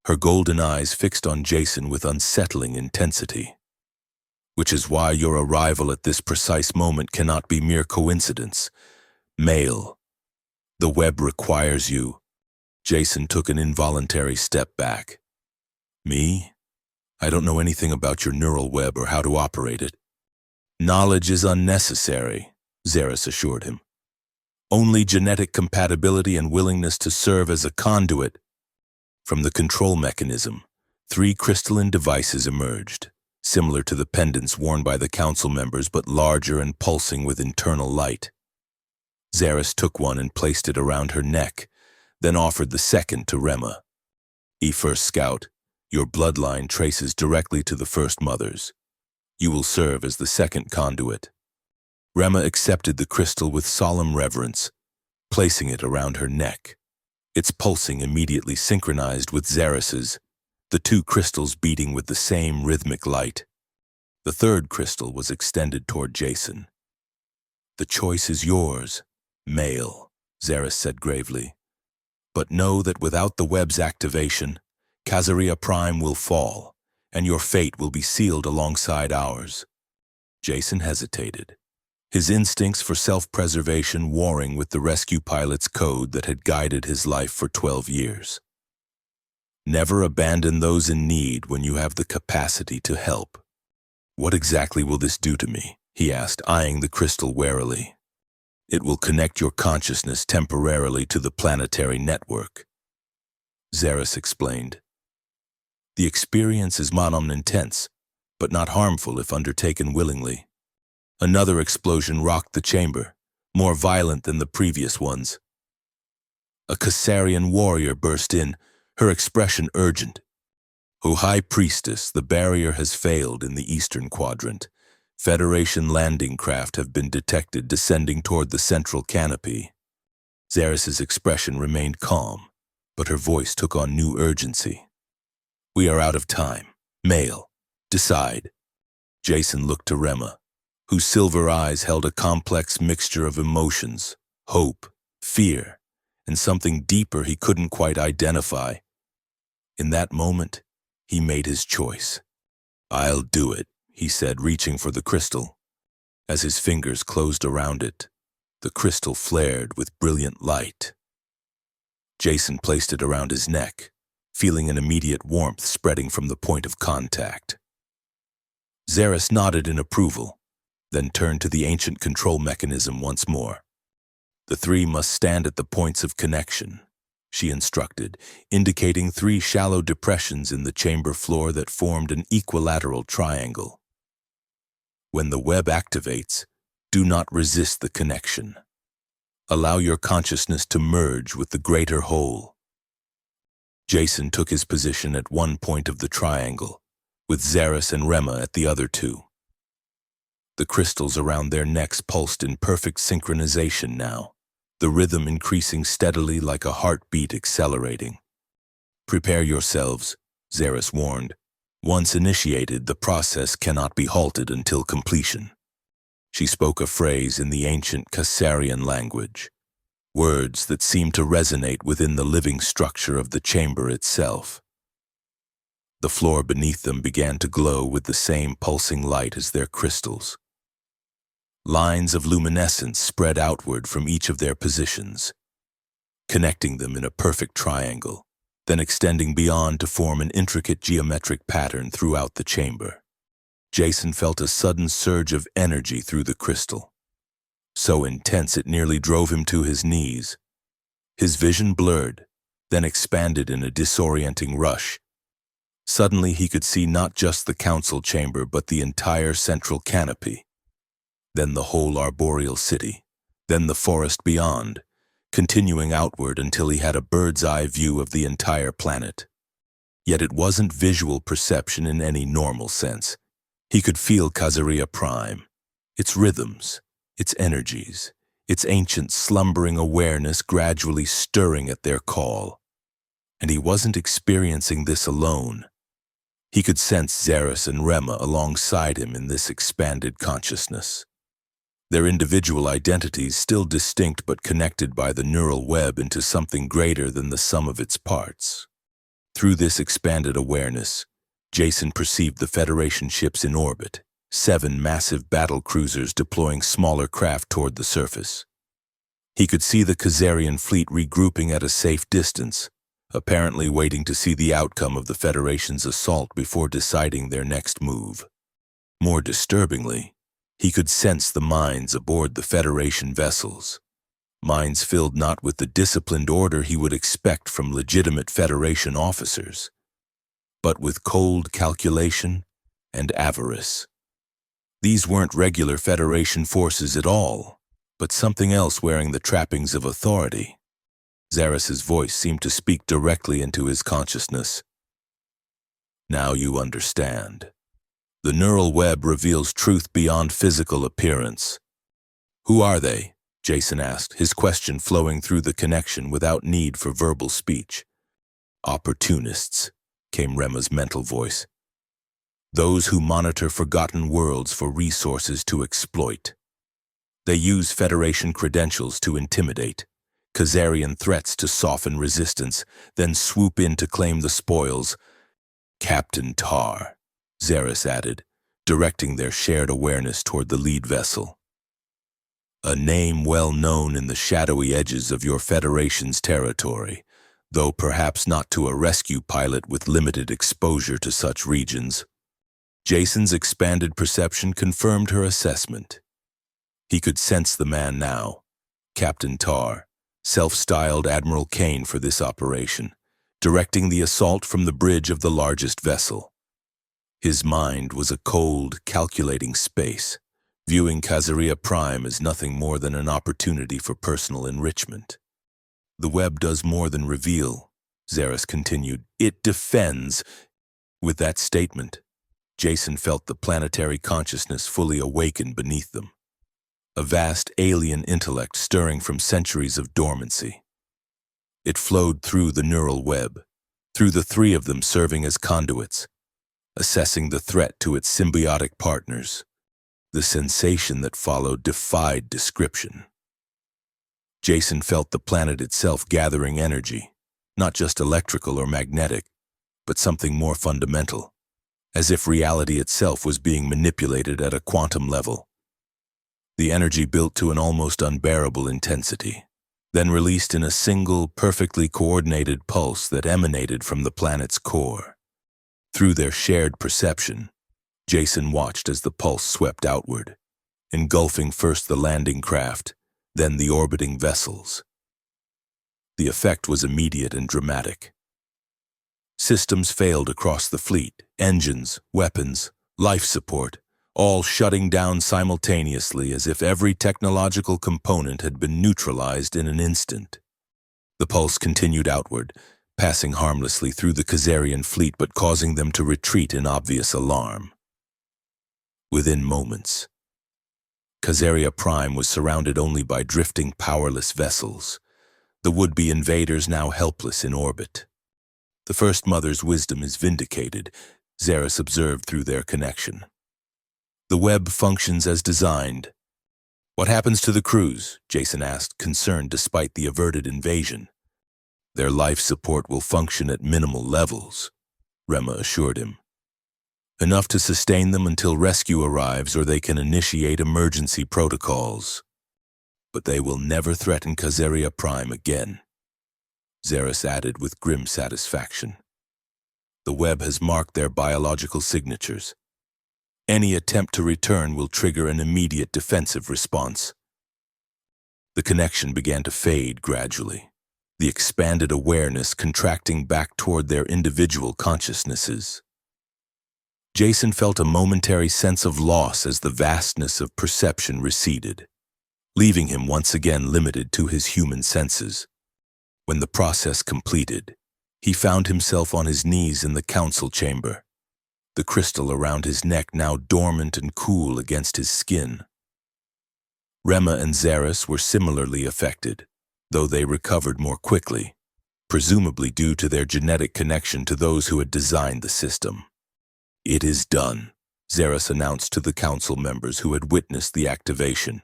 Her golden eyes fixed on Jason with unsettling intensity. "Which is why your arrival at this precise moment cannot be mere coincidence. Male, the web requires you." Jason took an involuntary step back. "Me? I don't know anything about your neural web or how to operate it." "Knowledge is unnecessary," Xeris assured him. "Only genetic compatibility and willingness to serve as a conduit." From the control mechanism, 3 crystalline devices emerged, similar to the pendants worn by the council members but larger and pulsing with internal light. Xeris took one and placed it around her neck, then offered the second to Rema. "First Scout, your bloodline traces directly to the First Mothers. You will serve as the second conduit." Rema accepted the crystal with solemn reverence, placing it around her neck. its pulsing immediately synchronized with Xerxes, the two crystals beating with the same rhythmic light. The third crystal was extended toward Jason. "The choice is yours, male," Xerxes said gravely. "But know that without the web's activation, Khazaria Prime will fall, and your fate will be sealed alongside ours." Jason hesitated, his instincts for self-preservation warring with the rescue pilot's code that had guided his life for 12 years. Never abandon those in need when you have the capacity to help. "What exactly will this do to me?" he asked, eyeing the crystal warily. "It will connect your consciousness temporarily to the planetary network," Xerxes explained. "The experience is intense, but not harmful if undertaken willingly." Another explosion rocked the chamber, more violent than the previous ones. A Khazarian warrior burst in, her expression urgent. "O High Priestess, the barrier has failed in the eastern quadrant. Federation landing craft have been detected descending toward the central canopy." Xerxes' expression remained calm, but her voice took on new urgency. "We are out of time. Male, decide." Jason looked to Rema, whose silver eyes held a complex mixture of emotions, hope, fear, and something deeper he couldn't quite identify. In that moment, he made his choice. "I'll do it," he said, reaching for the crystal. As his fingers closed around it, the crystal flared with brilliant light. Jason placed it around his neck, feeling an immediate warmth spreading from the point of contact. Xerxes nodded in approval, then turned to the ancient control mechanism once more. "The three must stand at the points of connection," she instructed, indicating 3 shallow depressions in the chamber floor that formed an equilateral triangle. "When the web activates, do not resist the connection. Allow your consciousness to merge with the greater whole." Jason took his position at one point of the triangle, with Xerxes and Rema at the other 2. The crystals around their necks pulsed in perfect synchronization now, the rhythm increasing steadily like a heartbeat accelerating. "Prepare yourselves," Xerxes warned. "Once initiated, the process cannot be halted until completion." She spoke a phrase in the ancient Khazarian language, words that seemed to resonate within the living structure of the chamber itself. The floor beneath them began to glow with the same pulsing light as their crystals. Lines of luminescence spread outward from each of their positions, connecting them in a perfect triangle, then extending beyond to form an intricate geometric pattern throughout the chamber. Jason felt a sudden surge of energy through the crystal, so intense it nearly drove him to his knees. His vision blurred, then expanded in a disorienting rush. Suddenly he could see not just the council chamber but the entire central canopy, then the whole arboreal city, then the forest beyond, continuing outward until he had a bird's-eye view of the entire planet. Yet it wasn't visual perception in any normal sense. He could feel Khazaria Prime, its rhythms, its energies, its ancient slumbering awareness gradually stirring at their call. And he wasn't experiencing this alone. He could sense Xerxes and Rema alongside him in this expanded consciousness. Their individual identities still distinct but connected by the neural web into something greater than the sum of its parts. Through this expanded awareness, Jason perceived the Federation ships in orbit, 7 massive battle cruisers deploying smaller craft toward the surface. He could see the Khazarian fleet regrouping at a safe distance, apparently waiting to see the outcome of the Federation's assault before deciding their next move. More disturbingly, he could sense the minds aboard the Federation vessels, minds filled not with the disciplined order he would expect from legitimate Federation officers, but with cold calculation and avarice. These weren't regular Federation forces at all, but something else wearing the trappings of authority. Xerxes' voice seemed to speak directly into his consciousness. "Now you understand. The neural web reveals truth beyond physical appearance." "Who are they?" Jason asked, his question flowing through the connection without need for verbal speech. Opportunists, came Rema's mental voice. Those who monitor forgotten worlds for resources to exploit. They use Federation credentials to intimidate, Khazarian threats to soften resistance, then swoop in to claim the spoils. Captain Tar, Xeris added, directing their shared awareness toward the lead vessel. A name well known in the shadowy edges of your Federation's territory, though perhaps not to a rescue pilot with limited exposure to such regions. Jason's expanded perception confirmed her assessment. He could sense the man now, Captain Tar, self-styled Admiral Kane for this operation, directing the assault from the bridge of the largest vessel. His mind was a cold, calculating space, viewing Khazaria Prime as nothing more than an opportunity for personal enrichment. The web does more than reveal, Xeris continued. It defends. With that statement, Jason felt the planetary consciousness fully awaken beneath them. A vast alien intellect stirring from centuries of dormancy. It flowed through the neural web, through the three of them serving as conduits, assessing the threat to its symbiotic partners. The sensation that followed defied description. Jason felt the planet itself gathering energy, not just electrical or magnetic, but something more fundamental, as if reality itself was being manipulated at a quantum level. The energy built to an almost unbearable intensity, then released in a single, perfectly coordinated pulse that emanated from the planet's core. Through their shared perception, Jason watched as the pulse swept outward, engulfing first the landing craft, then the orbiting vessels. The effect was immediate and dramatic. Systems failed across the fleet, engines, weapons, life support, all shutting down simultaneously as if every technological component had been neutralized in an instant. The pulse continued outward, passing harmlessly through the Khazarian fleet but causing them to retreat in obvious alarm. Within moments, Khazaria Prime was surrounded only by drifting, powerless vessels, the would-be invaders now helpless in orbit. The First Mother's wisdom is vindicated, Xeris observed through their connection. The web functions as designed. What happens to the crews? Jason asked, concerned despite the averted invasion. Their life support will function at minimal levels, Rema assured him. Enough to sustain them until rescue arrives or they can initiate emergency protocols. But they will never threaten Khazaria Prime again, Xeris added with grim satisfaction. The web has marked their biological signatures. Any attempt to return will trigger an immediate defensive response. The connection began to fade gradually, the expanded awareness contracting back toward their individual consciousnesses. Jason felt a momentary sense of loss as the vastness of perception receded, leaving him once again limited to his human senses. When the process completed, he found himself on his knees in the council chamber, the crystal around his neck now dormant and cool against his skin. Rema and Xeris were similarly affected, though they recovered more quickly, presumably due to their genetic connection to those who had designed the system. It is done, Xeris announced to the council members who had witnessed the activation.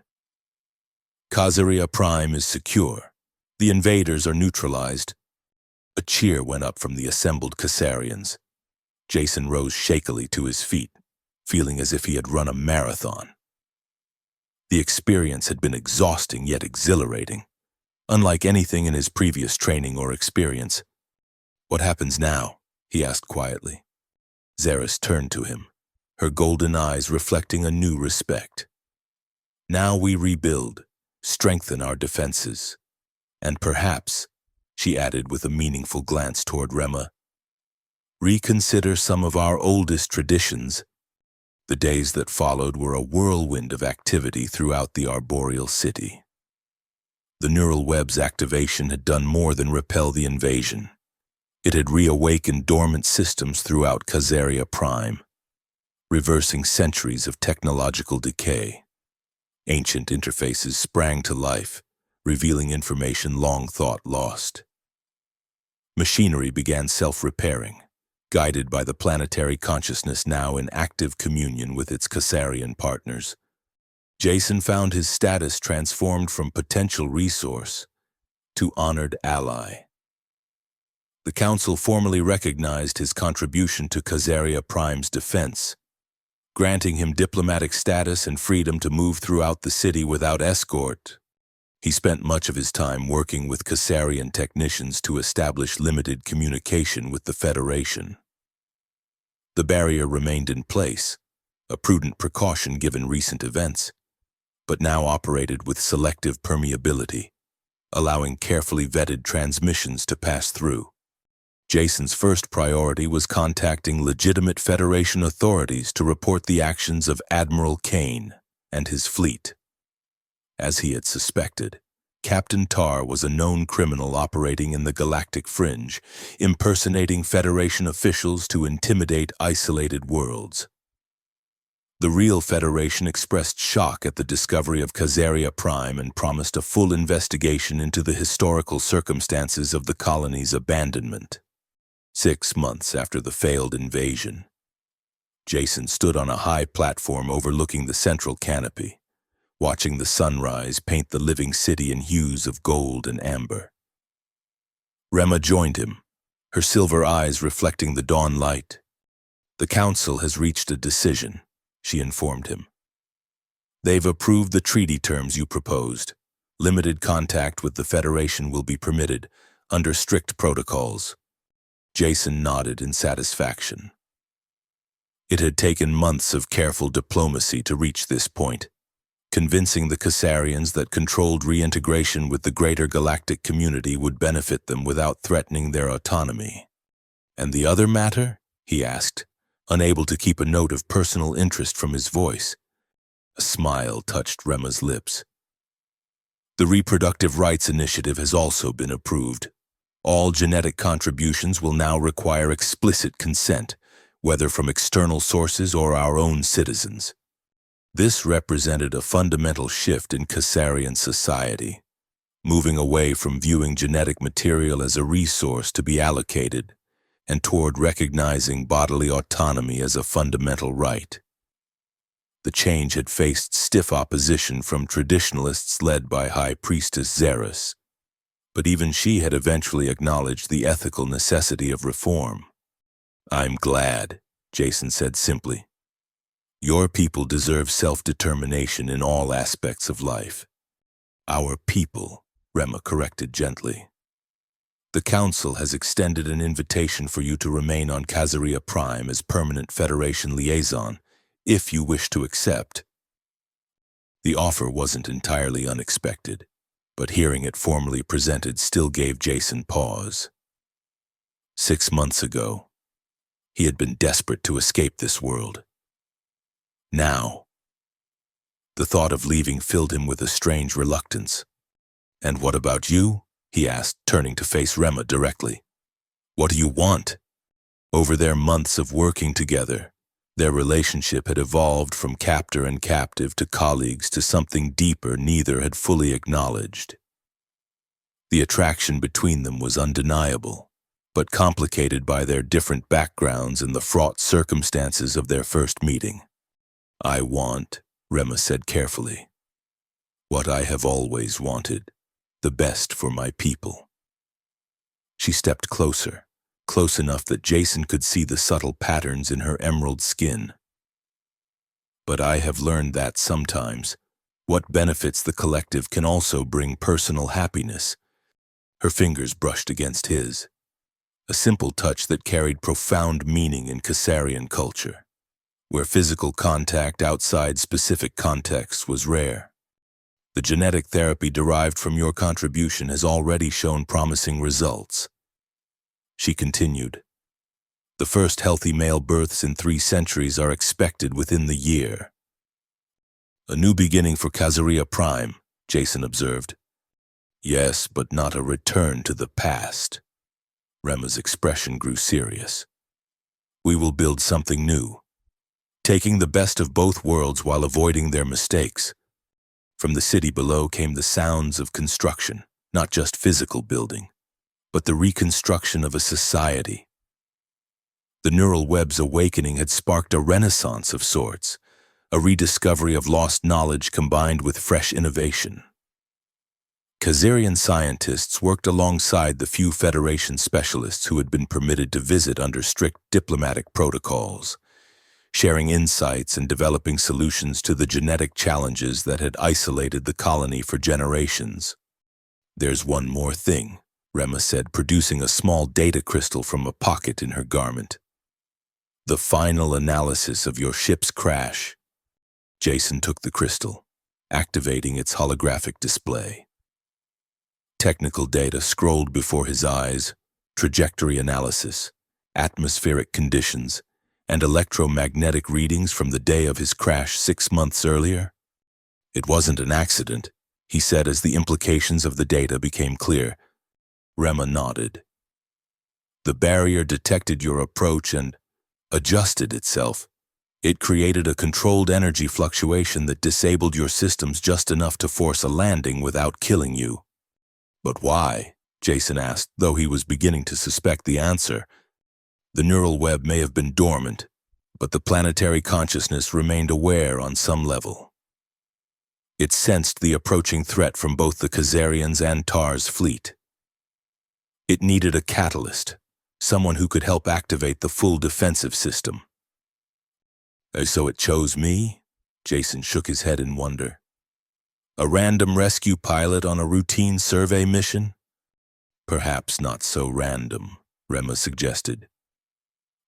Khazaria Prime is secure. The invaders are neutralized. A cheer went up from the assembled Khazarians. Jason rose shakily to his feet, feeling as if he had run a marathon. The experience had been exhausting yet exhilarating, unlike anything in his previous training or experience. What happens now? He asked quietly. Xeris turned to him, her golden eyes reflecting a new respect. Now we rebuild, strengthen our defenses, and perhaps, she added with a meaningful glance toward Rema, reconsider some of our oldest traditions. The days that followed were a whirlwind of activity throughout the arboreal city. The neural web's activation had done more than repel the invasion. It had reawakened dormant systems throughout Khazaria Prime, reversing centuries of technological decay. Ancient interfaces sprang to life, revealing information long thought lost. Machinery began self-repairing, guided by the planetary consciousness now in active communion with its Caesarian partners. Jason found his status transformed from potential resource to honored ally. The Council formally recognized his contribution to Caesarea Prime's defense, granting him diplomatic status and freedom to move throughout the city without escort. He spent much of his time working with Caesarian technicians to establish limited communication with the Federation. The barrier remained in place, a prudent precaution given recent events, but now operated with selective permeability, allowing carefully vetted transmissions to pass through. Jason's first priority was contacting legitimate Federation authorities to report the actions of Admiral Kane and his fleet. As he had suspected, Captain Tar was a known criminal operating in the galactic fringe, impersonating Federation officials to intimidate isolated worlds. The real Federation expressed shock at the discovery of Caesarea Prime and promised a full investigation into the historical circumstances of the colony's abandonment. 6 months after the failed invasion, Jason stood on a high platform overlooking the central canopy, watching the sunrise paint the living city in hues of gold and amber. Rema joined him, her silver eyes reflecting the dawn light. "The Council has reached a decision," she informed him. "They've approved the treaty terms you proposed. Limited contact with the Federation will be permitted, under strict protocols." Jason nodded in satisfaction. It had taken months of careful diplomacy to reach this point, convincing the Caesarians that controlled reintegration with the greater galactic community would benefit them without threatening their autonomy. "And the other matter?" he asked, unable to keep a note of personal interest from his voice. A smile touched Rema's lips. "The Reproductive Rights Initiative has also been approved. All genetic contributions will now require explicit consent, whether from external sources or our own citizens." This represented a fundamental shift in Caesarian society, moving away from viewing genetic material as a resource to be allocated and toward recognizing bodily autonomy as a fundamental right. The change had faced stiff opposition from traditionalists led by High Priestess Xeris, but even she had eventually acknowledged the ethical necessity of reform. "I'm glad," Jason said simply. "Your people deserve self-determination in all aspects of life." "Our people," Rema corrected gently. "The Council has extended an invitation for you to remain on Caesarea Prime as permanent Federation liaison, if you wish to accept." The offer wasn't entirely unexpected, but hearing it formally presented still gave Jason pause. 6 months ago, he had been desperate to escape this world. Now, the thought of leaving filled him with a strange reluctance. "And what about you?" he asked, turning to face Rema directly. "What do you want?" Over their months of working together, their relationship had evolved from captor and captive to colleagues to something deeper neither had fully acknowledged. The attraction between them was undeniable, but complicated by their different backgrounds and the fraught circumstances of their first meeting. "I want," Rema said carefully, "what I have always wanted, the best for my people." She stepped closer, close enough that Jason could see the subtle patterns in her emerald skin. "But I have learned that sometimes, what benefits the collective can also bring personal happiness." Her fingers brushed against his, a simple touch that carried profound meaning in Caesarian culture, where physical contact outside specific contexts was rare. "The genetic therapy derived from your contribution has already shown promising results." She continued, "The first healthy male births in 3 centuries are expected within the year." "A new beginning for Caesarea Prime," Jason observed. "Yes, but not a return to the past." Rema's expression grew serious. "We will build something new, taking the best of both worlds while avoiding their mistakes." From the city below came the sounds of construction, not just physical building, but the reconstruction of a society. The neural web's awakening had sparked a renaissance of sorts, a rediscovery of lost knowledge combined with fresh innovation. Khazarian scientists worked alongside the few Federation specialists who had been permitted to visit under strict diplomatic protocols, sharing insights and developing solutions to the genetic challenges that had isolated the colony for generations. "There's one more thing," Rema said, producing a small data crystal from a pocket in her garment. "The final analysis of your ship's crash." Jason took the crystal, activating its holographic display. Technical data scrolled before his eyes: trajectory analysis, atmospheric conditions, and electromagnetic readings from the day of his crash 6 months earlier. "It wasn't an accident," he said as the implications of the data became clear. Rema nodded. "The barrier detected your approach and adjusted itself. It created a controlled energy fluctuation that disabled your systems just enough to force a landing without killing you." "But why?" Jason asked, though he was beginning to suspect the answer. The neural web may have been dormant, but the planetary consciousness remained aware on some level. It sensed the approaching threat from both the Khazarians and Tar's fleet. It needed a catalyst, someone who could help activate the full defensive system. "So it chose me?" Jason shook his head in wonder. "A random rescue pilot on a routine survey mission?" "Perhaps not so random," Rema suggested.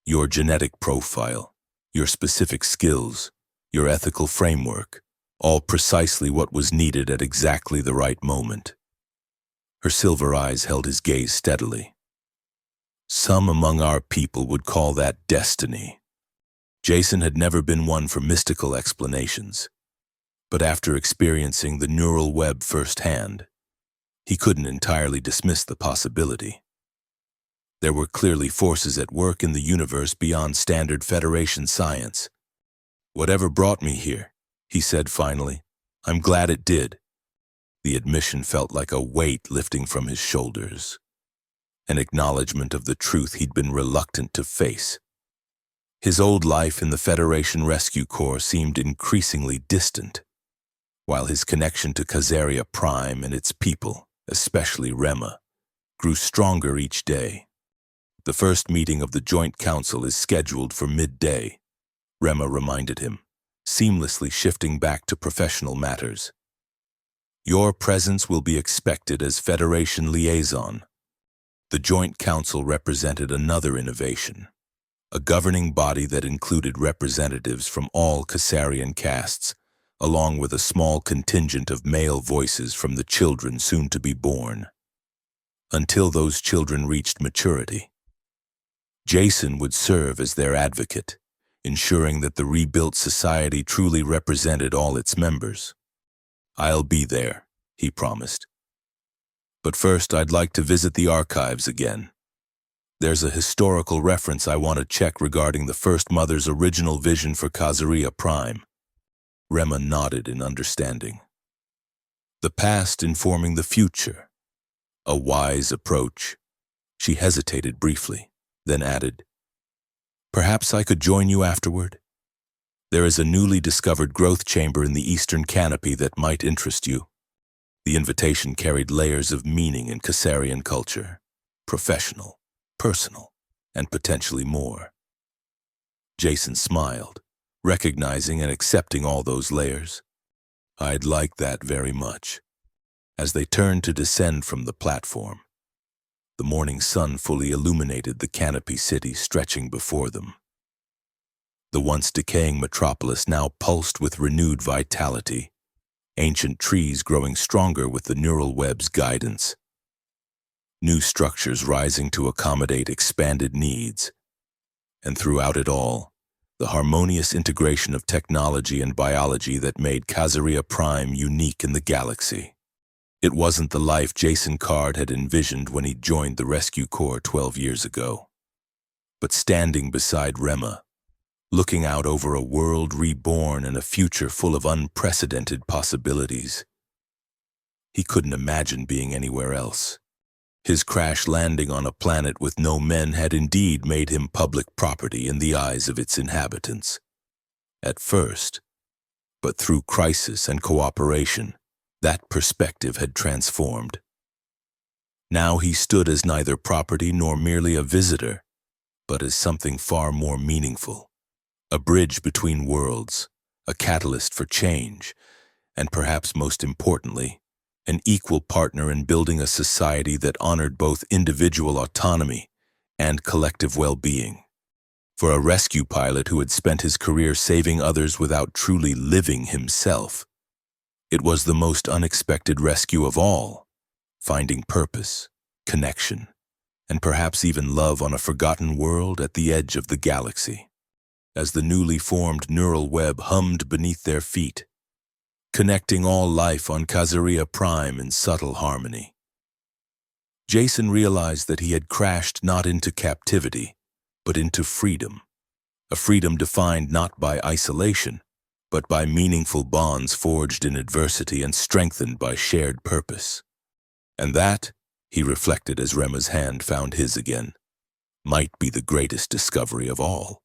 "Your genetic profile, your specific skills, your ethical framework, all precisely what was needed at exactly the right moment." Her silver eyes held his gaze steadily. "Some among our people would call that destiny." Jason had never been one for mystical explanations, but after experiencing the neural web firsthand, he couldn't entirely dismiss the possibility. There were clearly forces at work in the universe beyond standard Federation science. "Whatever brought me here," he said finally, "I'm glad it did." The admission felt like a weight lifting from his shoulders, an acknowledgement of the truth he'd been reluctant to face. His old life in the Federation Rescue Corps seemed increasingly distant, while his connection to Khazaria Prime and its people, especially Rema, grew stronger each day. "The first meeting of the Joint Council is scheduled for midday," Rema reminded him, seamlessly shifting back to professional matters. "Your presence will be expected as Federation liaison." The Joint Council represented another innovation, a governing body that included representatives from all Khazarian castes, along with a small contingent of male voices from the children soon to be born. Until those children reached maturity, Jason would serve as their advocate, ensuring that the rebuilt society truly represented all its members. "I'll be there," he promised. "But first, I'd like to visit the archives again. There's a historical reference I want to check regarding the First Mother's original vision for Khazaria Prime." Rema nodded in understanding. "The past informing the future. A wise approach." She hesitated briefly, then added, "Perhaps I could join you afterward? There is a newly discovered growth chamber in the eastern canopy that might interest you." The invitation carried layers of meaning in Khazarian culture: professional, personal, and potentially more. Jason smiled, recognizing and accepting all those layers. "I'd like that very much." As they turned to descend from the platform, the morning sun fully illuminated the canopy city stretching before them. The once decaying metropolis now pulsed with renewed vitality, ancient trees growing stronger with the neural web's guidance. New structures rising to accommodate expanded needs. And throughout it all, the harmonious integration of technology and biology that made Khazaria Prime unique in the galaxy. It wasn't the life Jason Card had envisioned when he joined the Rescue Corps 12 years ago. But standing beside Rema, looking out over a world reborn and a future full of unprecedented possibilities. He couldn't imagine being anywhere else. His crash landing on a planet with no men had indeed made him public property in the eyes of its inhabitants. At first, but through crisis and cooperation, that perspective had transformed. Now he stood as neither property nor merely a visitor, but as something far more meaningful. A bridge between worlds, a catalyst for change, and perhaps most importantly, an equal partner in building a society that honored both individual autonomy and collective well-being. For a rescue pilot who had spent his career saving others without truly living himself, it was the most unexpected rescue of all, finding purpose, connection, and perhaps even love on a forgotten world at the edge of the galaxy. As the newly formed neural web hummed beneath their feet, connecting all life on Kazaria Prime in subtle harmony, Jason realized that he had crashed not into captivity, but into freedom. A freedom defined not by isolation, but by meaningful bonds forged in adversity and strengthened by shared purpose. And that, he reflected as Rema's hand found his again, might be the greatest discovery of all.